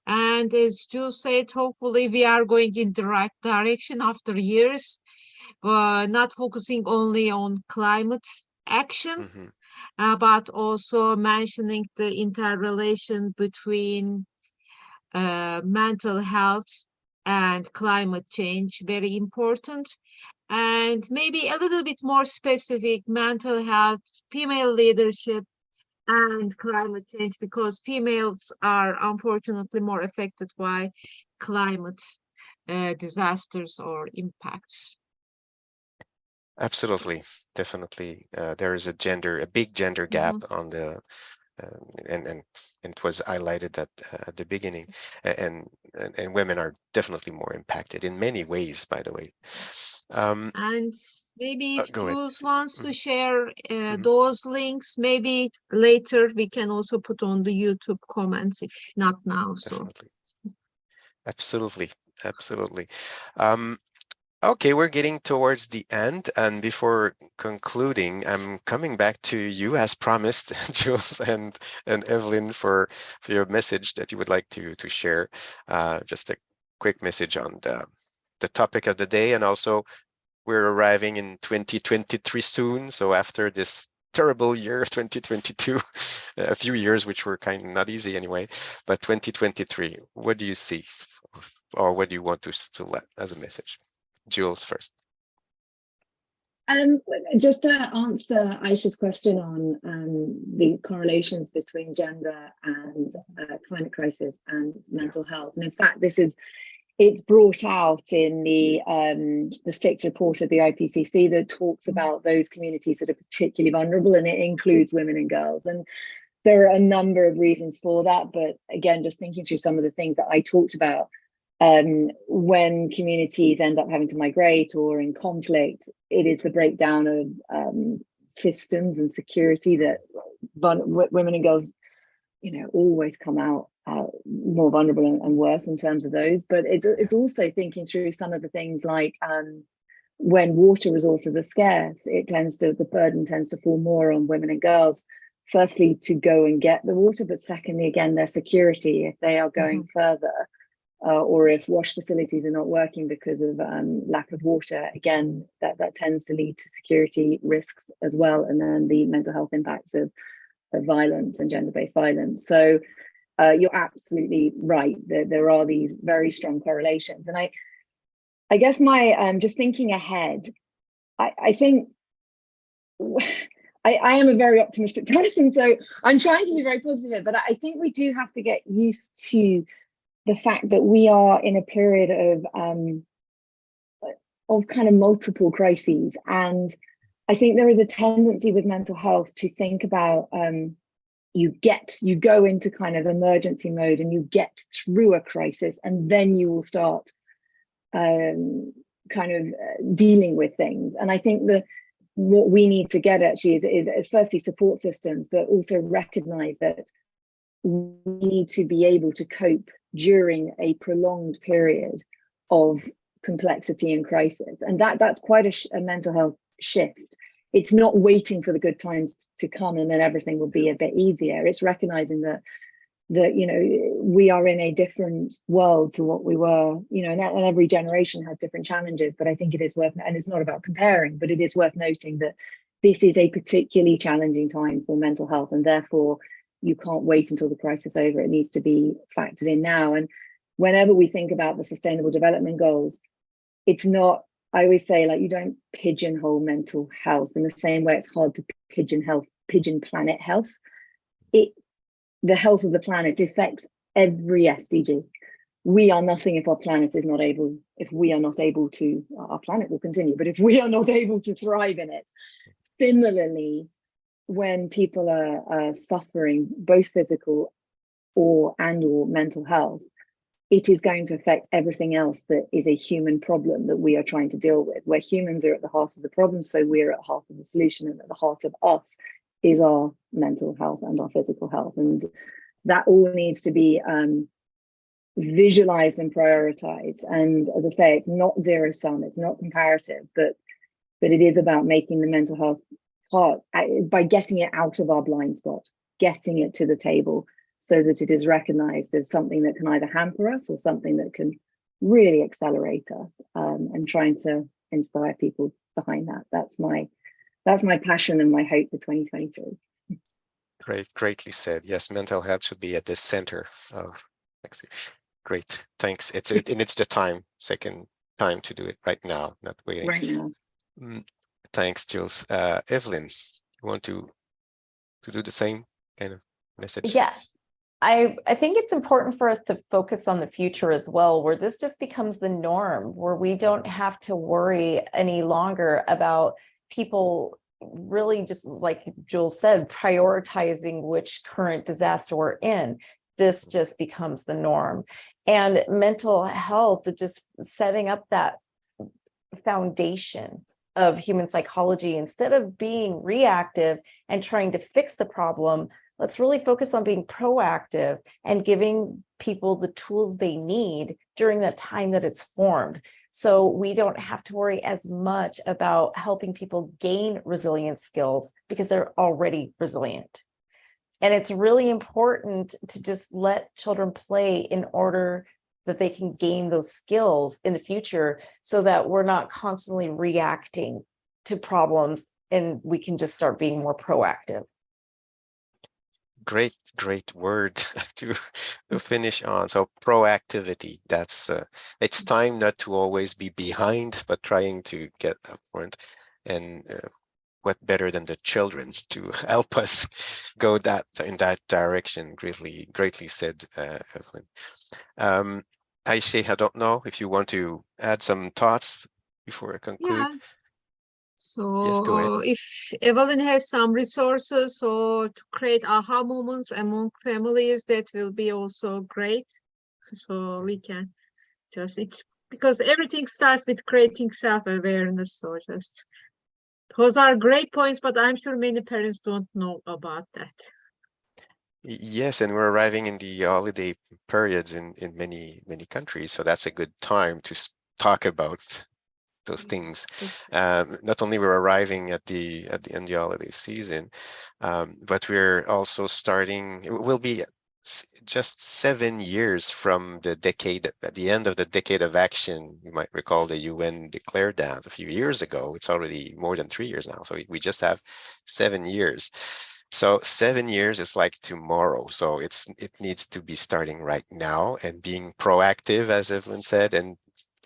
And as Jules said, hopefully we are going in the right direction after years, not focusing only on climate action, but also mentioning the interrelation between mental health and climate change, very important. And maybe a little bit more specific, mental health, female leadership, and climate change, because females are unfortunately more affected by climate disasters or impacts. Absolutely, definitely. There is a big gender gap on the and it was highlighted at the beginning, and women are definitely more impacted in many ways, by the way. And maybe if Jules ahead. wants to share those links, maybe later we can also put on the YouTube comments, if not now. Definitely. So absolutely. Okay, we're getting towards the end, and before concluding, I'm coming back to you as promised, Jules and Evelyn, for your message that you would like to share. Just a quick message on the topic of the day, and also we're arriving in 2023 soon. So after this terrible year, 2022, a few years which were kind of not easy anyway, but 2023, what do you see, or what do you want to let as a message? Jules first. Just to answer Aisha's question on the correlations between gender and climate crisis and mental health. And in fact, this is it's brought out in the 6th report of the IPCC that talks about those communities that are particularly vulnerable, and it includes women and girls. And there are a number of reasons for that, but again, just thinking through some of the things that I talked about, when communities end up having to migrate or in conflict, it is the breakdown of systems and security that women and girls, always come out more vulnerable and worse in terms of those. But it's also thinking through some of the things like when water resources are scarce, the burden tends to fall more on women and girls. Firstly, to go and get the water, but secondly, again, their security if they are going further, or if wash facilities are not working because of lack of water. Again, that tends to lead to security risks as well, and then the mental health impacts of violence and gender-based violence. So you're absolutely right that there are these very strong correlations. And I guess my just thinking ahead, I think I am a very optimistic person, so I'm trying to be very positive, but I think we do have to get used to the fact that we are in a period of kind of multiple crises. And I think there is a tendency with mental health to think about you go into kind of emergency mode and you get through a crisis, and then you will start kind of dealing with things. And I think that what we need to get actually is firstly support systems, but also recognize that we need to be able to cope during a prolonged period of complexity and crisis. And that's quite a mental health shift. It's not waiting for the good times to come and then everything will be a bit easier. It's recognizing that we are in a different world to what we were, and every generation has different challenges. But I think it is worth, and it's not about comparing, but it is worth noting that this is a particularly challenging time for mental health, and therefore you can't wait until the crisis is over. It needs to be factored in now. And whenever we think about the Sustainable Development Goals, it's not, I always say, like, you don't pigeonhole mental health in the same way it's hard to pigeon planet health. The health of the planet affects every SDG. We are nothing if our planet is not able, our planet will continue, but if we are not able to thrive in it. Similarly, when people are suffering both physical or mental health, it is going to affect everything else that is a human problem that we are trying to deal with. Where humans are at the heart of the problem, so we're at the heart of the solution, and at the heart of us is our mental health and our physical health. And that all needs to be visualized and prioritized. And as I say, it's not zero sum, it's not comparative, but it is about making the mental health part by getting it out of our blind spot, getting it to the table so that it is recognized as something that can either hamper us or something that can really accelerate us, and trying to inspire people behind that. That's my passion and my hope for 2023. Greatly said. Yes, mental health should be at the center of next year. Great, thanks. It's the second time to do it right now, not waiting. Right now. Thanks, Jules. Evelyn, you want to do the same kind of message? Yeah. I think it's important for us to focus on the future as well, where this just becomes the norm, where we don't have to worry any longer about people really, just like Jules said, prioritizing which current disaster we're in. This just becomes the norm. And mental health, just setting up that foundation of human psychology, instead of being reactive and trying to fix the problem, let's really focus on being proactive and giving people the tools they need during that time that it's formed. So we don't have to worry as much about helping people gain resilience skills because they're already resilient. And it's really important to just let children play in order that they can gain those skills in the future, so that we're not constantly reacting to problems and we can just start being more proactive. Great word to finish on. So proactivity, that's it's time not to always be behind, but trying to get up front. And what better than the children to help us go in that direction. Greatly said, Evelyn. Aisha, I don't know if you want to add some thoughts before I conclude. Yeah. Yes, go ahead. So if Evelyn has some resources or to create aha moments among families, that will be also great. So we can just, it's because everything starts with creating self-awareness. So just those are great points, but I'm sure many parents don't know about that. Yes, and we're arriving in the holiday periods in many countries, so that's a good time to talk about those things. Not only we're arriving at the end of the holiday season, but we're also starting. It will be just 7 years from the decade, at the end of the decade of action. You might recall the UN declared that a few years ago. It's already more than 3 years now, so we just have 7 years. So 7 years is like tomorrow. So it needs to be starting right now and being proactive, as Evelyn said, and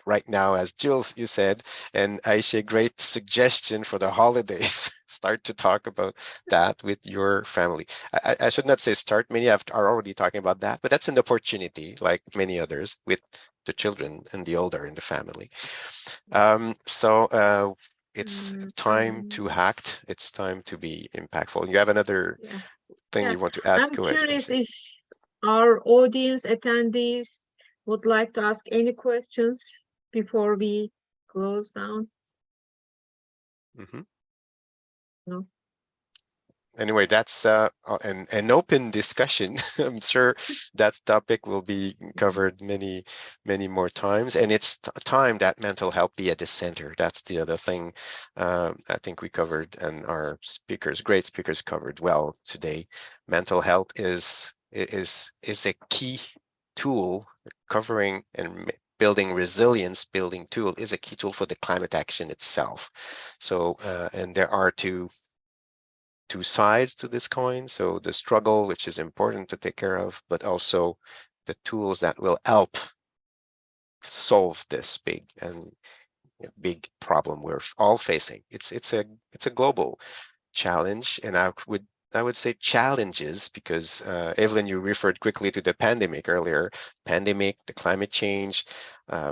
right now, as Jules, you said, and Aisha, great suggestion for the holidays. Start to talk about that with your family. I should not say start, many are already talking about that, but that's an opportunity, like many others, with the children and the older in the family. It's time to act. It's time to be impactful. You have another thing you want to add? I'm Go ahead. curious if our audience attendees would like to ask any questions before we close down. No. Anyway, that's an open discussion. I'm sure that topic will be covered many more times, and it's time that mental health be at the center. That's the other thing I think we covered, and our great speakers covered well today. Mental health is a key tool covering and building resilience. Building tool is a key tool for the climate action itself. So and there are two sides to this coin. So the struggle, which is important to take care of, but also the tools that will help solve this big problem we're all facing. It's a global challenge, and I would say challenges, because Evelyn, you referred quickly to the pandemic earlier. Pandemic, the climate change.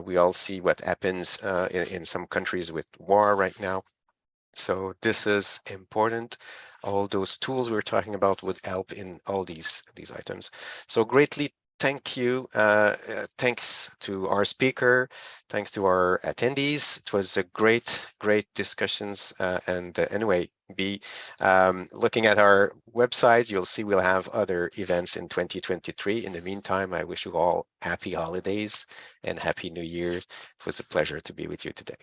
We all see what happens in some countries with war right now. So this is important. All those tools we're talking about would help in all these items. So greatly thank you. Thanks to our speaker. Thanks to our attendees. It was a great discussions. Anyway, be looking at our website. You'll see we'll have other events in 2023. In the meantime, I wish you all happy holidays and happy New Year. It was a pleasure to be with you today.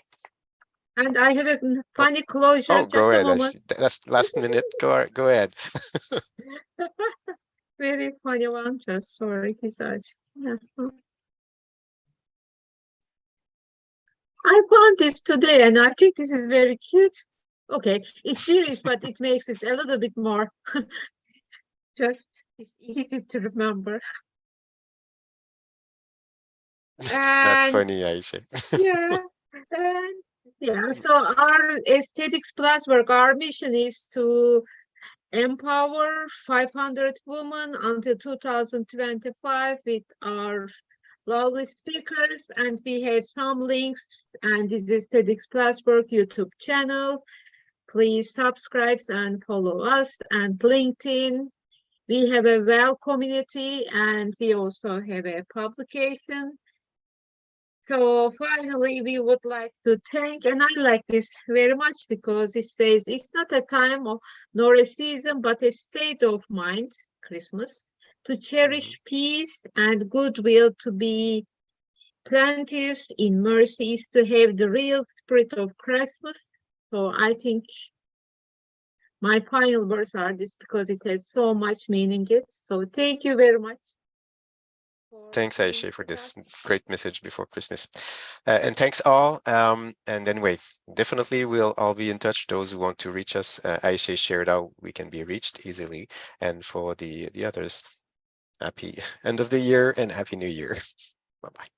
And I have a funny closure. Oh, go ahead. A moment. That's last minute. Go ahead. Very funny one. Just sorry, I found this today, and I think this is very cute. Okay, it's serious, but it makes it a little bit more just it's easy to remember. That's funny, Aisha. So our TEDx Plattsburgh, our mission is to empower 500 women until 2025 with our lovely speakers, and we have some links, and this is TEDx Plattsburgh YouTube channel. Please subscribe and follow us, and LinkedIn. We have a well community, and we also have a publication. So finally, we would like to thank, and I like this very much because it says it's not a time of nor a season, but a state of mind, Christmas, to cherish peace and goodwill, to be plenteous in mercies, to have the real spirit of Christmas. So I think my final words are this because it has so much meaning in it. So thank you very much. Thanks, Aisha, for this great message before Christmas. And thanks all. And anyway, definitely we'll all be in touch. Those who want to reach us, Aisha shared how we can be reached easily. And for the others, happy end of the year and happy new year. Bye-bye.